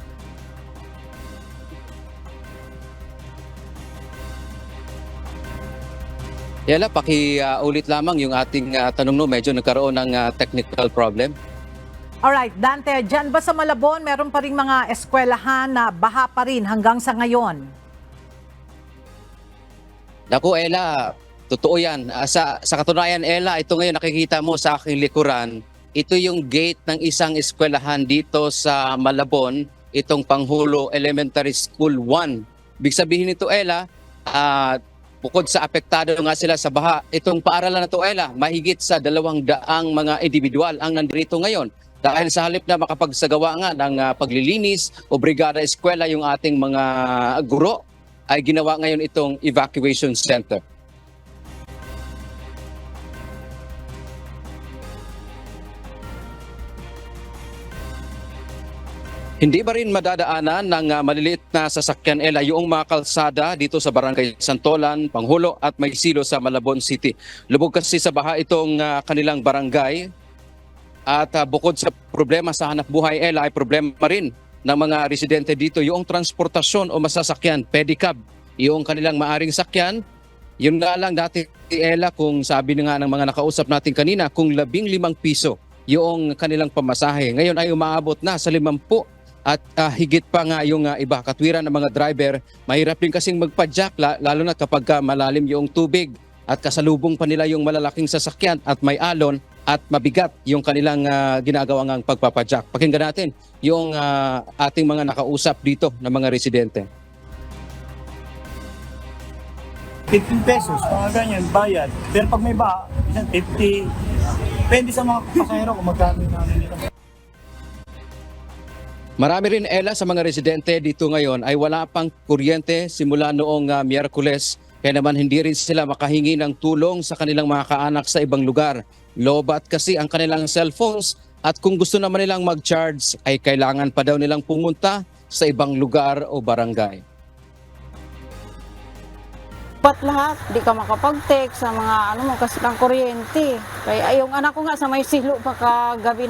Yala, ulit lamang yung ating tanong no, medyo nagkaroon ng technical problem. Alright, Dante, dyan ba sa Malabon meron pa rin mga eskwelahan na baha pa rin hanggang sa ngayon? Naku, Ella, totoo yan. Sa katunayan, Ella, ito ngayon nakikita mo sa aking likuran, ito yung gate ng isang eskwelahan dito sa Malabon, itong Panghulo Elementary School 1. Ibig sabihin nito, Ella, bukod sa apektado nga sila sa baha, itong paaralan na to, Ella, mahigit sa 200 mga individual ang nandito ngayon. Dahil sa halip na makapagsagawa nga ng paglilinis o brigada eskwela yung ating mga guro, ay ginawa ngayon itong evacuation center. Hindi ba rin madadaanan ng maliliit na sasakyan, Ella, yung mga kalsada dito sa Barangay Santolan, Panghulo at Maysilo sa Malabon City? Lubog kasi sa baha itong kanilang barangay. At bukod sa problema sa hanap buhay, Ella, ay problema rin ng mga residente dito yung transportasyon o masasakyan, pedicab, yung kanilang maaring sakyan. Yun nga lang dati, Ella, kung sabi nga ng mga nakausap natin kanina, kung 15 piso yung kanilang pamasahe. Ngayon ay umaabot na sa 50 at higit pa nga yung iba. Katwiran ng mga driver, mahirap din kasing magpadyak, lalo na kapag malalim yung tubig at kasalubong pa nila yung malalaking sasakyan at may alon at mabigat yung kanilang ginagawang pagpapadyak. Pakinggan natin yung ating mga nakausap dito ng mga residente. 15 pesos, mga ganyan, bayad. Pero pag may baha, 50. Depende sa mga pasahero kung magkano namin nila. Marami rin, Ella, sa mga residente dito ngayon ay wala pang kuryente simula noong Miyerkules. Kaya naman hindi rin sila makahingi ng tulong sa kanilang mga kaanak sa ibang lugar. Lobat kasi ang kanilang cellphones at kung gusto naman nilang mag-charge ay kailangan pa daw nilang pumunta sa ibang lugar o barangay. Ba't lahat? Di ka makapag-text sa mga mo kasi ng kuryente. Kaya yung anak ko nga sa may silo pa kagabi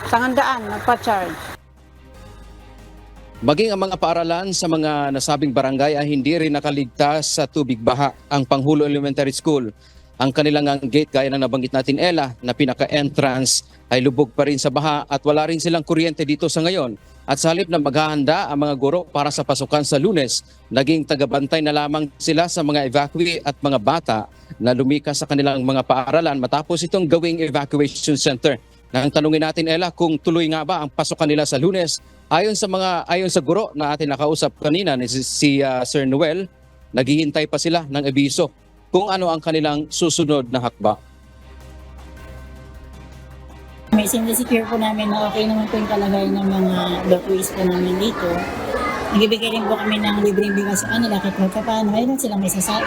sangandaan, nagpa-charge. Maging ang mga paaralan sa mga nasabing barangay ay hindi rin nakaligtas sa tubig baha. Ang Panghulo Elementary School, ang kanilang gate gaya ng nabanggit natin, Ella, na pinaka-entrance ay lubog pa rin sa baha at wala rin silang kuryente dito sa ngayon. At sa halip na maghahanda ang mga guro para sa pasukan sa Lunes, naging tagabantay na lamang sila sa mga evacuee at mga bata na lumikas sa kanilang mga paaralan matapos itong gawing evacuation center. Nang tanungin natin, Ella, kung tuloy nga ba ang pasukan nila sa Lunes, ayon sa guro na atin nakausap kanina ni si Sir Noel, naghihintay pa sila ng abiso kung ano ang kanilang susunod na hakbang. May sinisecure po namin na okay naman po yung kalagayan ng mga evacuees po namin dito. Nagbibigay rin po kami ng libreng bigas sa kanila kahit magpapaano, mayroon silang may sasain.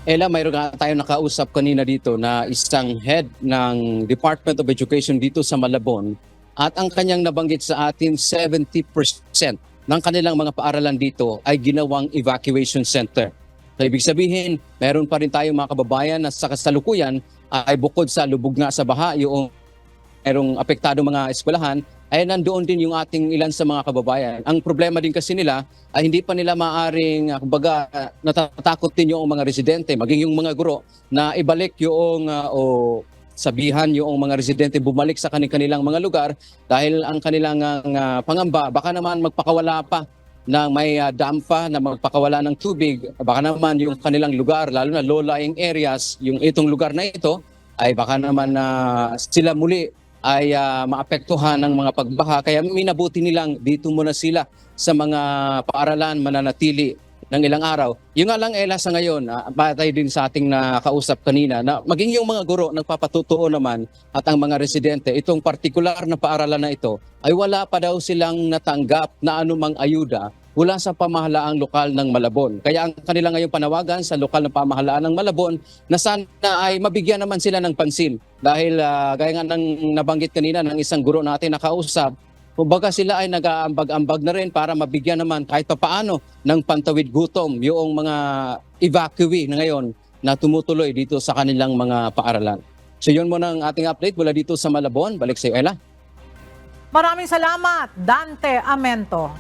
Ella, mayroon nga tayong nakausap kanina dito na isang head ng Department of Education dito sa Malabon at ang kanyang nabanggit sa atin 70% ng kanilang mga paaralan dito ay ginawang evacuation center. So, ibig sabihin, meron pa rin tayong mga kababayan na sa kasalukuyan ay bukod sa lubog nga sa baha, yung merong apektado mga eskwelahan, ay nandoon din yung ating ilan sa mga kababayan. Ang problema din kasi nila ay hindi pa nila maaring, kumbaga, natatakot din yung mga residente, maging yung mga guro, na ibalik yung sabihan yung mga residente bumalik sa kanilang mga lugar dahil ang kanilang pangamba baka naman magpakawala pa na may dam pa na magpakawala ng tubig, baka naman yung kanilang lugar lalo na low-lying areas, yung itong lugar na ito ay baka naman sila muli ay maapektuhan ng mga pagbaha, kaya minabuti nilang dito muna sila sa mga paaralan mananatili ng ilang araw. Yung nga lang Ella sa ngayon, batay din sa ating nakausap kanina na maging yung mga guro nagpapatutuo naman at ang mga residente, itong partikular na paaralan na ito ay wala pa daw silang natanggap na anumang ayuda mula sa pamahalaang lokal ng Malabon. Kaya ang kanila ngayong panawagan sa lokal na pamahalaan ng Malabon na sana ay mabigyan naman sila ng pansin. Dahil gaya nga ng nabanggit kanina ng isang guro natin nakausap, kumbaga sila ay nag-aambag-ambag na rin para mabigyan naman kahit paano ng pantawid gutom yung mga evacuee na ngayon na tumutuloy dito sa kanilang mga paaralan. So yun muna ang ating update mula dito sa Malabon. Balik sa iyo, Ella. Maraming salamat, Dante Amento.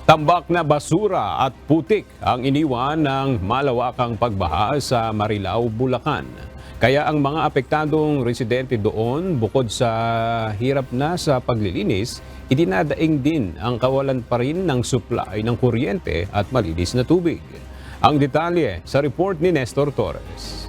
Tambak na basura at putik ang iniwan ng malawakang pagbaha sa Marilao, Bulacan. Kaya ang mga apektadong residente doon, bukod sa hirap na sa paglilinis, idinadaing din ang kawalan pa rin ng supply ng kuryente at malinis na tubig. Ang detalye sa report ni Nestor Torres.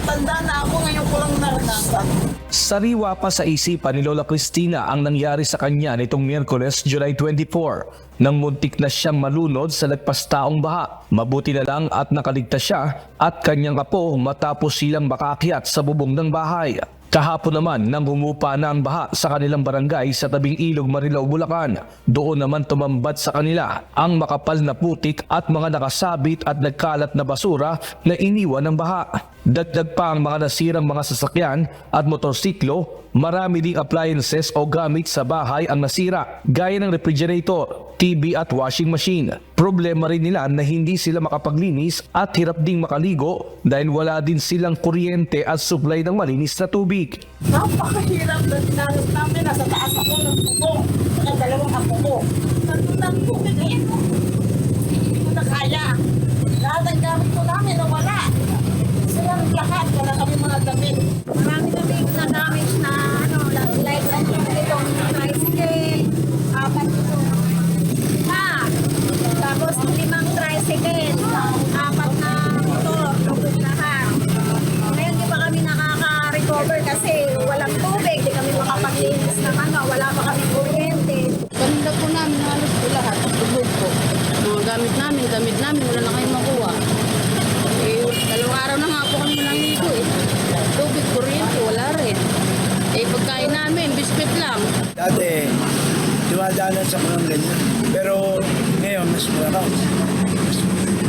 Tanda na ako, ngayon ko lang naranasan. Sariwa pa sa isipan ni Lola Cristina ang nangyari sa kanya nitong Miyerkules, July 24. Nang muntik na siyang malunod sa lagpastaong baha. Mabuti na lang at nakaligtas siya at kanyang apo matapos silang makakyat sa bubong ng bahay. Kahapon naman nang humupa na ang baha sa kanilang barangay sa tabing ilog Marilao, Bulacan, doon naman tumambad sa kanila ang makapal na putik at mga nakasabit at nagkalat na basura na iniwan ng baha. Dagdag pa ang mga nasirang mga sasakyan at motorsiklo, marami ding appliances o gamit sa bahay ang nasira, gaya ng refrigerator, TV at washing machine. Problema rin nila na hindi sila makapaglinis at hirap ding makaligo dahil wala din silang kuryente at supply ng malinis na tubig. Napakahirap na dinanas namin. Nasa taas ako ng bubong. Saka dalawang apo ko. Nandun ang tubig. Ayan mo. Hindi ko na kaya. Lahat ang gamit ko namin nawala. Silang lahat. Wala kami mga damit. Marami kami na damage na like itong tricycle, 4 itong tapos 5 tricycle, 4 na motor, tubig lahat. Ngayon di pa kami nakaka-recover kasi walang tubig, di kami makapaglinis ng wala pa kami kuryente. Panindag po namin halos po lahat, tubog po. Mga gamit namin, wala na kayong makuha. Dalawang araw na nga po kami nangigo Tubig, kuryente, wala rin. Pagkain namin, biscuit lang. Dati, dumadaanan sa mga ganyan. Pero ngayon, mas marami.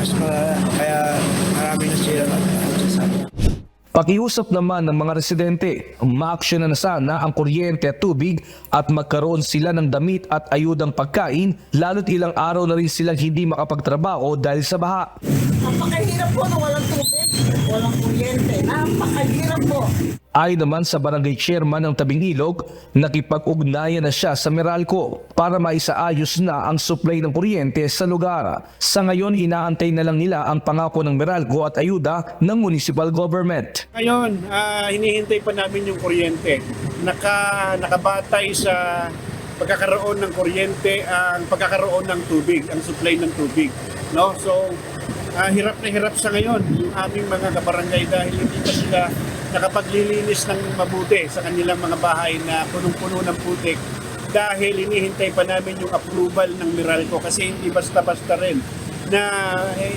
Mas marami. Kaya marami na sila nagsasabi. Pakiusap naman ng mga residente, ma-action na sana ang kuryente at tubig at magkaroon sila ng damit at ayudang pagkain lalo't ilang araw na rin silang hindi makapagtrabaho dahil sa baha. Napakahirap po na walang tubig, walang kuryente. Napakahirap po. Ay naman sa barangay chairman ng Tabing Ilog, nakipag-ugnayan na siya sa Meralco para maisaayos na ang supply ng kuryente sa lugar. Sa ngayon, inaantay na lang nila ang pangako ng Meralco at ayuda ng municipal government. Ngayon, hinihintay pa namin yung kuryente. Nakabatay sa pagkakaroon ng kuryente, ang pagkakaroon ng tubig, ang supply ng tubig. No? So, hirap na hirap sa ngayon yung aming mga kabarangay dahil hindi pa sila nakapaglilinis ng mabuti sa kanilang mga bahay na punong-puno ng putik dahil hinihintay pa namin yung approval ng Meralco kasi hindi basta-basta rin na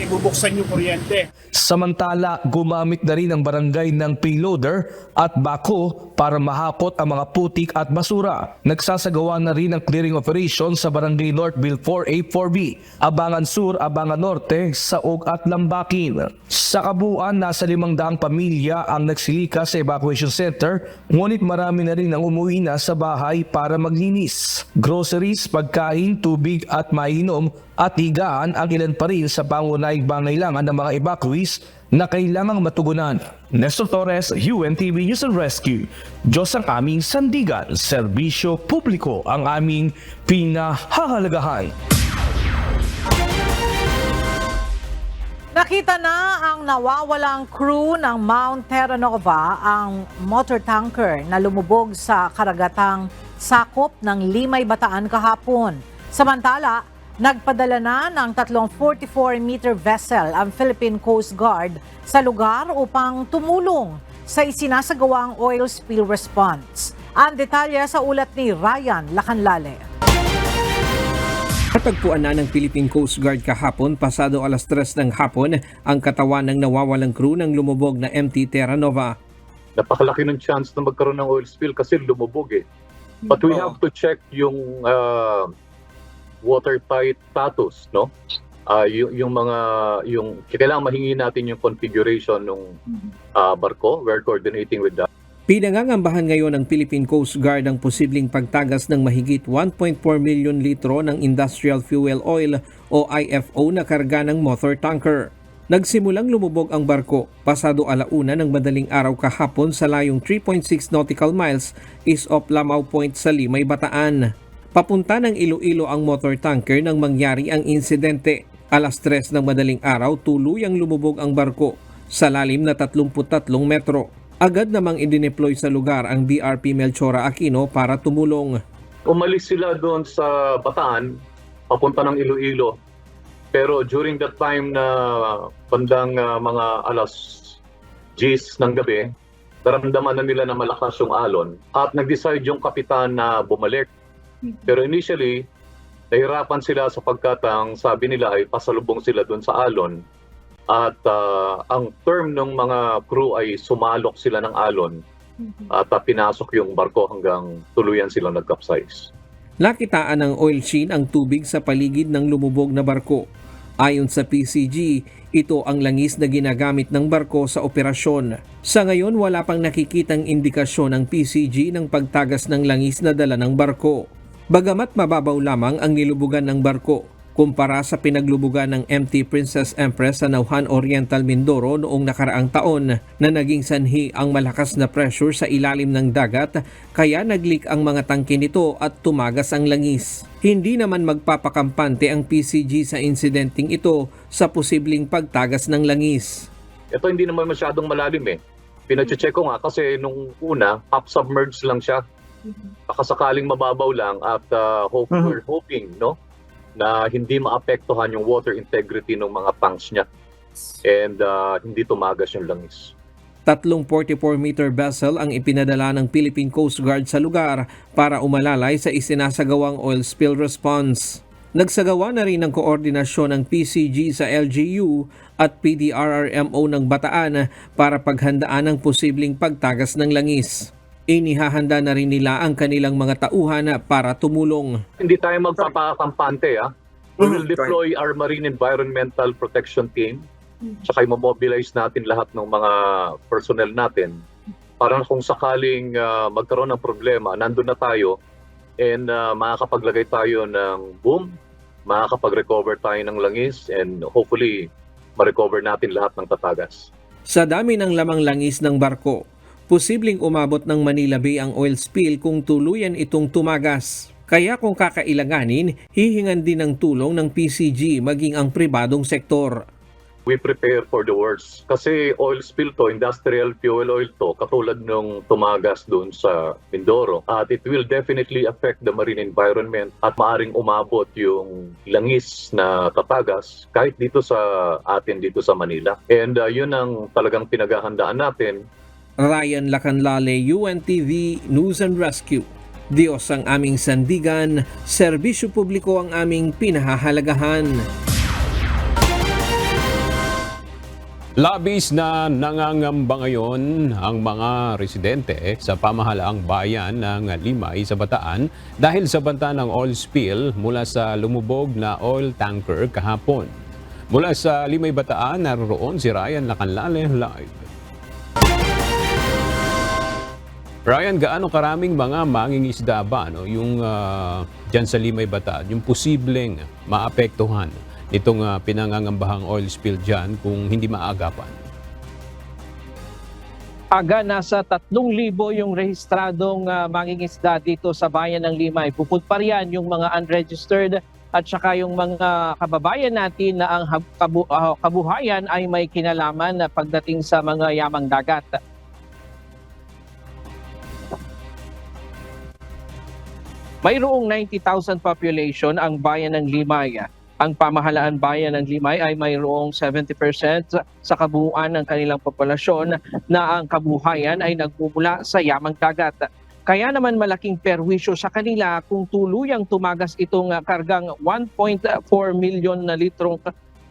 ibubuksan yung kuryente. Samantala, gumamit na rin ang barangay ng payloader at bako para mahakot ang mga putik at basura. Nagsasagawa na rin ang clearing operation sa barangay Northville 4A, 4B, Abangan Sur, Abangan Norte, Saog at Lambakin. Sa kabuuan, nasa 500 pamilya ang nagsilika sa evacuation center, ngunit marami na rin ang umuwi na sa bahay para maglinis. Groceries, pagkain, tubig at mainom at higaan ang ilan pa rin sa pangunahing pangailangan ng mga evacuees na kailangang matugunan. Nestor Torres, UNTV News and Rescue. Diyos ang aming sandigan, serbisyo publiko ang aming pinahahalagahan. Nakita na ang nawawalang crew ng Mount Terra Nova, ang motor tanker na lumubog sa karagatang sakop ng Limay, Bataan kahapon. Samantala, nagpadala na ng 44-meter vessel ang Philippine Coast Guard sa lugar upang tumulong sa isinasagawang oil spill response. Ang detalye sa ulat ni Ryan Lacanlale. Natagpuan na ng Philippine Coast Guard kahapon pasado alas 3 ng hapon ang katawan ng nawawalang crew ng lumubog na MT Terra Nova. Napakalaki ng chance na magkaroon ng oil spill kasi lumubog eh. But we have to check yung watertight status, no? Kailangan mahingi natin yung configuration ng barko. We're coordinating with that. Pinangangambahan ngayon ng Philippine Coast Guard ang posibleng pagtagas ng mahigit 1.4 milyon litro ng industrial fuel oil o IFO na karga ng motor tanker. Nagsimulang lumubog ang barko pasado alauna ng madaling araw kahapon sa layong 3.6 nautical miles east of Lamao Point sa Limay, Bataan. Papunta ng Iloilo ang motor tanker nang mangyari ang insidente. Alas 3 ng madaling araw tuluyang lumubog ang barko sa lalim na 33 metro. Agad namang idineploy sa lugar ang BRP Melchora Aquino para tumulong. Umalis sila doon sa Bataan, papunta ng Iloilo. Pero during that time na bandang mga alas 10 ng gabi, naramdaman na nila na malakas yung alon at nag-decide yung kapitan na bumalik. Pero initially, nahirapan sila sapagkat ang sabi nila ay pasalubong sila doon sa alon. At ang term ng mga crew ay sumalok sila ng alon at pinasok yung barko hanggang tuluyan silang nag-capsize. Nakitaan ng oil sheen ang tubig sa paligid ng lumubog na barko. Ayon sa PCG, ito ang langis na ginagamit ng barko sa operasyon. Sa ngayon, wala pang nakikitang indikasyon ng PCG ng pagtagas ng langis na dala ng barko. Bagamat mababaw lamang ang nilubugan ng barko, kumpara sa pinaglubugan ng MT Princess Empress sa Nauhan Oriental, Mindoro noong nakaraang taon na naging sanhi ang malakas na pressure sa ilalim ng dagat kaya nag-leak ang mga tangke nito at tumagas ang langis. Hindi naman magpapakampante ang PCG sa insidenteng ito sa posibleng pagtagas ng langis. Ito hindi naman masyadong malalim eh. Pinacheck ko nga kasi nung una, half-submerged lang siya. Pakasakaling mababaw lang at we're hoping, no? Na hindi maapektuhan yung water integrity ng mga tanks niya and hindi tumagas yung langis. 44-meter vessel ang ipinadala ng Philippine Coast Guard sa lugar para umalalay sa isinasagawang oil spill response. Nagsagawa na rin ng koordinasyon ng PCG sa LGU at PDRRMO ng Bataan para paghandaan ang posibleng pagtagas ng langis. Inihahanda na rin nila ang kanilang mga tauhan para tumulong. Hindi tayo magpapakampante. We will deploy our Marine Environmental Protection Team. Tsaka i-mobilize natin lahat ng mga personnel natin. Para kung sakaling magkaroon ng problema, nandun na tayo and makakapaglagay tayo ng boom, makakapag-recover tayo ng langis and hopefully ma-recover natin lahat ng tatagas. Sa dami ng lamang langis ng barko, posibleng umabot ng Manila Bay ang oil spill kung tuluyan itong tumagas. Kaya kung kakailanganin, hihingan din ng tulong ng PCG maging ang pribadong sektor. We prepare for the worst. Kasi oil spill to, industrial fuel oil to, katulad nung tumagas doon sa Mindoro. At it will definitely affect the marine environment at maaring umabot yung langis na tatagas kahit dito sa atin, dito sa Manila. And yun ang talagang pinaghahandaan natin. Ryan Lacanlale, UNTV News and Rescue. Diyos ang aming sandigan, serbisyo publiko ang aming pinahahalagahan. Labis na nangangamba ngayon ang mga residente sa pamahalaang bayan ng Limay sa Bataan dahil sa banta ng oil spill mula sa lumubog na oil tanker kahapon. Mula sa Limay, Bataan, naroon si Ryan Lacanlale live. Ryan, gaano karaming mga mangingisda ba yung dyan sa Limay, Bataan, yung posibleng maapektuhan itong pinangangambahang oil spill dyan kung hindi maagapan? Aga nasa 3,000 yung rehistradong mangingisda dito sa bayan ng Limay. Bukod pa riyan yung mga unregistered at saka yung mga kababayan natin na ang kabuhayan ay may kinalaman na pagdating sa mga yamang dagat. Mayroong 90,000 population ang bayan ng Limay. Ang pamahalaan bayan ng Limay ay mayroong 70% sa kabuuan ng kanilang populasyon na ang kabuhayan ay nagmumula sa yamang dagat. Kaya naman malaking perwisyo sa kanila kung tuluyang tumagas itong kargang 1.4 million na litrong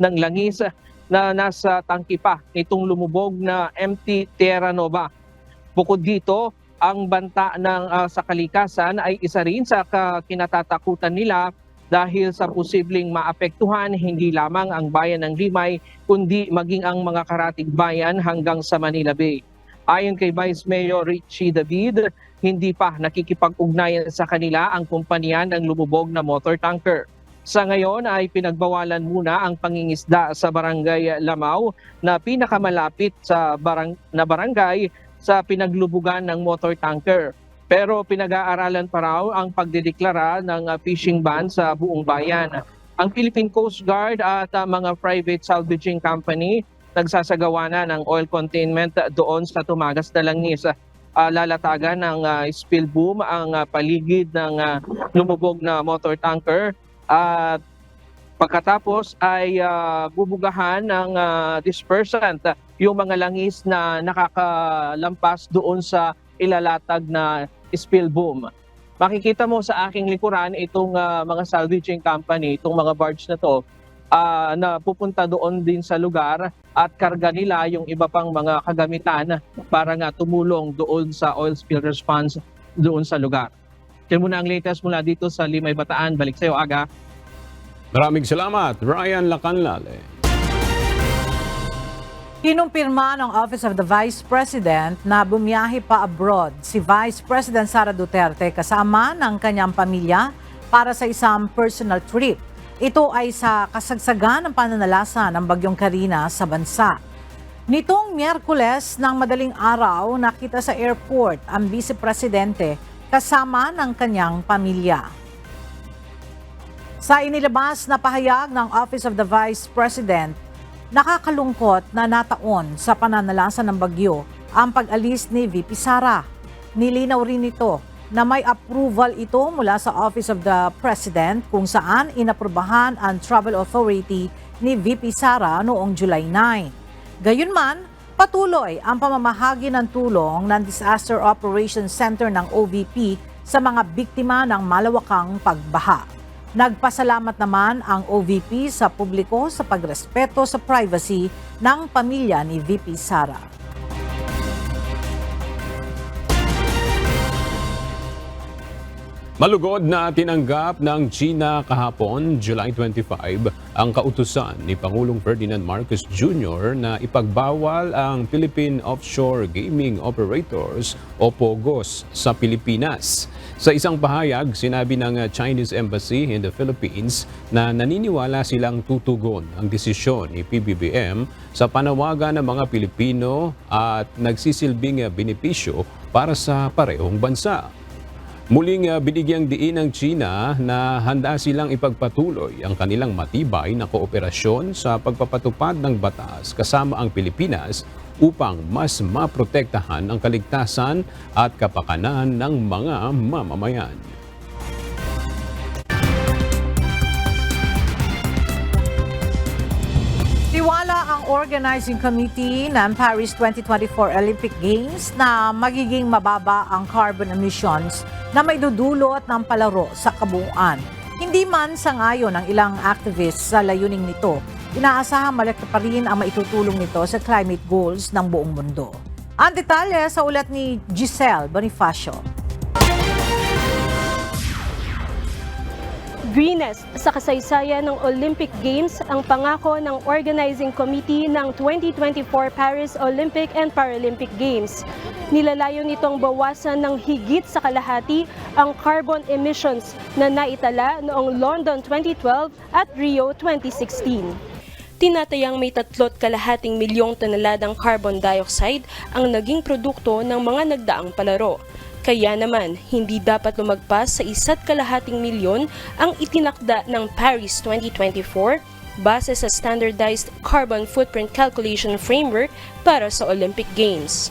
ng langis na nasa tangki pa nitong lumubog na MT Terra Nova. Bukod dito, ang banta ng sa kalikasan ay isa rin sa kinatatakutan nila dahil sa posibleng maapektuhan hindi lamang ang bayan ng Limay kundi maging ang mga karatig bayan hanggang sa Manila Bay. Ayon kay Vice Mayor Richie David, hindi pa nakikipag-ugnayan sa kanila ang kumpanya ng lumubog na motor tanker. Sa ngayon ay pinagbawalan muna ang pangingisda sa Barangay Lamao na pinakamalapit sa barangay sa pinaglubugan ng motor tanker. Pero pinag-aaralan pa raw ang pagdedeklara ng fishing ban sa buong bayan. Ang Philippine Coast Guard at mga private salvaging company nagsasagawa na ng oil containment doon sa tumagas na langis. Lalatagan ng spill boom ang paligid ng lumubog na motor tanker at pagkatapos ay bubugahan ng dispersant yung mga langis na nakakalampas doon sa ilalatag na spill boom. Makikita mo sa aking likuran itong mga salvaging company, itong mga barge na to na pupunta doon din sa lugar at karga nila yung iba pang mga kagamitan para nga tumulong doon sa oil spill response doon sa lugar. Yan muna ang latest mula dito sa Limay, Bataan. Balik sa iyo, Aga. Maraming salamat, Ryan Lacanlale. Kinumpirma ng Office of the Vice President na bumiyahe pa abroad si Vice President Sara Duterte kasama ng kanyang pamilya para sa isang personal trip. Ito ay sa kasagsagan ng pananalasa ng Bagyong Karina sa bansa. Nitong Miyerkules ng madaling araw, nakita sa airport ang Vice Presidente kasama ng kanyang pamilya. Sa inilabas na pahayag ng Office of the Vice President, nakakalungkot na nataon sa pananalasa ng bagyo ang pag-alis ni VP Sara. Nilinaw rin ito na may approval ito mula sa Office of the President kung saan inaprubahan ang travel authority ni VP Sara noong July 9. Gayunman, patuloy ang pamamahagi ng tulong ng Disaster Operations Center ng OVP sa mga biktima ng malawakang pagbaha. Nagpasalamat naman ang OVP sa publiko sa pagrespeto sa privacy ng pamilya ni VP Sara. Malugod na tinanggap ng China kahapon, July 25, ang kautusan ni Pangulong Ferdinand Marcos Jr. na ipagbawal ang Philippine Offshore Gaming Operators o POGOs sa Pilipinas. Sa isang pahayag, sinabi ng Chinese Embassy in the Philippines na naniniwala silang tutugon ang desisyon ni PBBM sa panawagan ng mga Pilipino at nagsisilbing benepisyo para sa parehong bansa. Muling binigyang diin ng China na handa silang ipagpatuloy ang kanilang matibay na kooperasyon sa pagpapatupad ng batas kasama ang Pilipinas upang mas maprotektahan ang kaligtasan at kapakanan ng mga mamamayan. Tiwala ang organizing committee ng Paris 2024 Olympic Games na magiging mababa ang carbon emissions na may dudulot ng palaro sa kabuuan. Hindi man sangayon ang ilang activists sa layuning nito, inaasahang malaki pa rin ang maitutulong nito sa climate goals ng buong mundo. Ang detalye sa ulat ni Giselle Bonifacio. Greenest sa kasaysayan ng Olympic Games ang pangako ng Organizing Committee ng 2024 Paris Olympic and Paralympic Games. Nilalayo nitong bawasan ng higit sa kalahati ang carbon emissions na naitala noong London 2012 at Rio 2016. Tinatayang may 3.2 milyong toneladang carbon dioxide ang naging produkto ng mga nagdaang palaro. Kaya naman, hindi dapat lumagpas sa 1.2 milyon ang itinakda ng Paris 2024 base sa Standardized Carbon Footprint Calculation Framework para sa Olympic Games.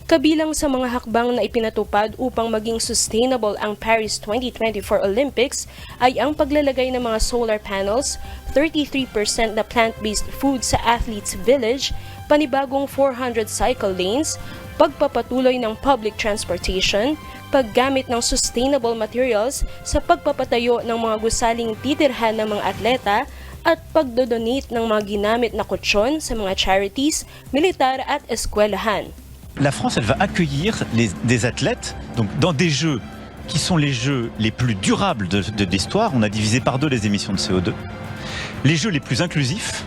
Kabilang sa mga hakbang na ipinatupad upang maging sustainable ang Paris 2024 Olympics ay ang paglalagay ng mga solar panels, 33% na plant-based food sa Athletes Village, panibagong 400 cycle lanes, pagpapatuloy ng public transportation, paggamit ng sustainable materials sa pagpapatayo ng mga gusaling titirhan ng mga atleta, at pagdodonate ng mga ginamit na kutsyon sa mga charities, militar at eskwelahan. La France, elle va accueillir des athlètes donc dans des jeux qui sont les jeux les plus durables de l'histoire. On a divisé par 2 les émissions de CO2. Les jeux les plus inclusifs,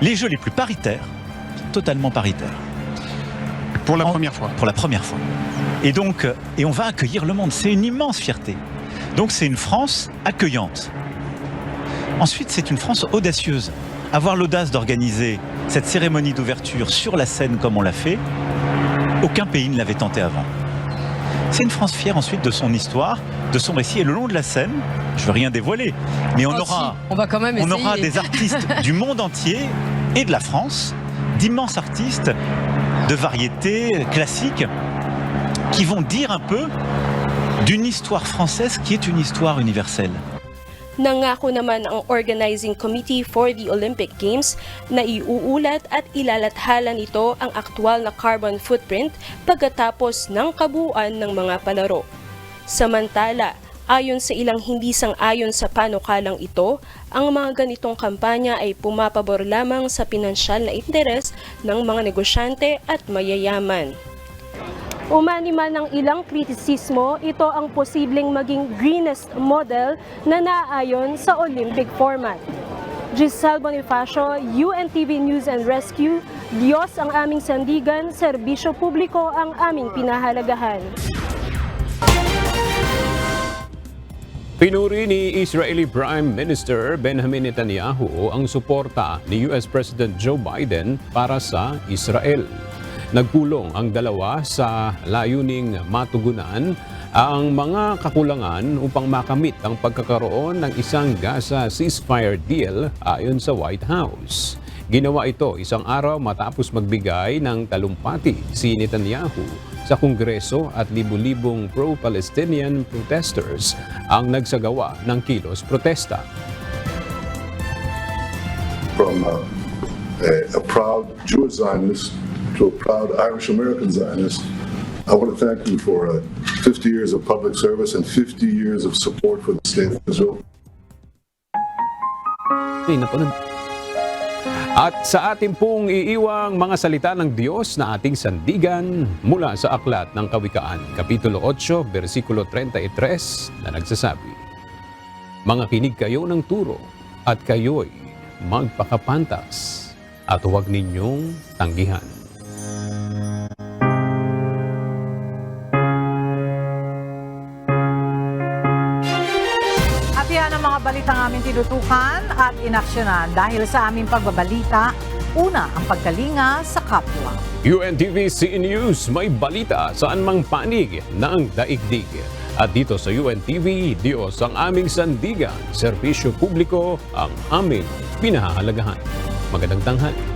les jeux les plus paritaires, totalement paritaires. Pour la première fois. Pour la première fois. Et donc, on va accueillir le monde. C'est une immense fierté. Donc c'est une France accueillante. Ensuite, c'est une France audacieuse. Avoir l'audace d'organiser cette cérémonie d'ouverture sur la scène comme on l'a fait, aucun pays ne l'avait tenté avant. C'est une France fière ensuite de son histoire, de son récit. Et le long de la scène, je ne veux rien dévoiler, mais on aura des artistes du monde entier et de la France, d'immenses artistes de variété classique qui vont dire un peu d'une histoire française qui est une histoire universelle. Nangako naman ang Organizing Committee for the Olympic Games na iuulat at ilalathala nito ang aktwal na carbon footprint pagkatapos ng kabuuan ng mga palaro. Samantala, ayon sa ilang hindi sang-ayon sa panukalang ito, ang mga ganitong kampanya ay pumapabor lamang sa pinansyal na interes ng mga negosyante at mayayaman. Umani man ng ilang kritisismo, ito ang posibleng maging greenest model na naayon sa Olympic format. Giselle Bonifacio, UNTV News and Rescue, Diyos ang aming sandigan, serbisyo publiko ang aming pinahalagahan. Pinuri ni Israeli Prime Minister Benjamin Netanyahu ang suporta ni US President Joe Biden para sa Israel. Nagpulong ang dalawa sa layuning matugunan ang mga kakulangan upang makamit ang pagkakaroon ng isang Gaza ceasefire deal ayon sa White House. Ginawa ito isang araw matapos magbigay ng talumpati si Netanyahu sa Kongreso at libu-libong pro-Palestinian protesters ang nagsagawa ng kilos protesta. From a proud Jewish Zionist to a proud Irish-American Zionist, I want to thank you for 50 years of public service and 50 years of support for the State of Israel. At sa ating pong iiwang mga salita ng Diyos na ating sandigan mula sa Aklat ng Kawikaan, Kapitulo 8, versikulo 33 na nagsasabi, "Mangakinig kayo ng turo at kayo'y magpakapantas at huwag ninyong tanggihan." At yan ang mga balitang aming tinutukan at inaksyonan dahil sa aming pagbabalita, una ang pagkalinga sa kapwa. UNTV CE News, may balita saan mang panig ng daigdig. At dito sa UNTV, Diyos ang aming sandigan, serbisyo publiko ang aming pinahahalagahan. Magandang tanghali.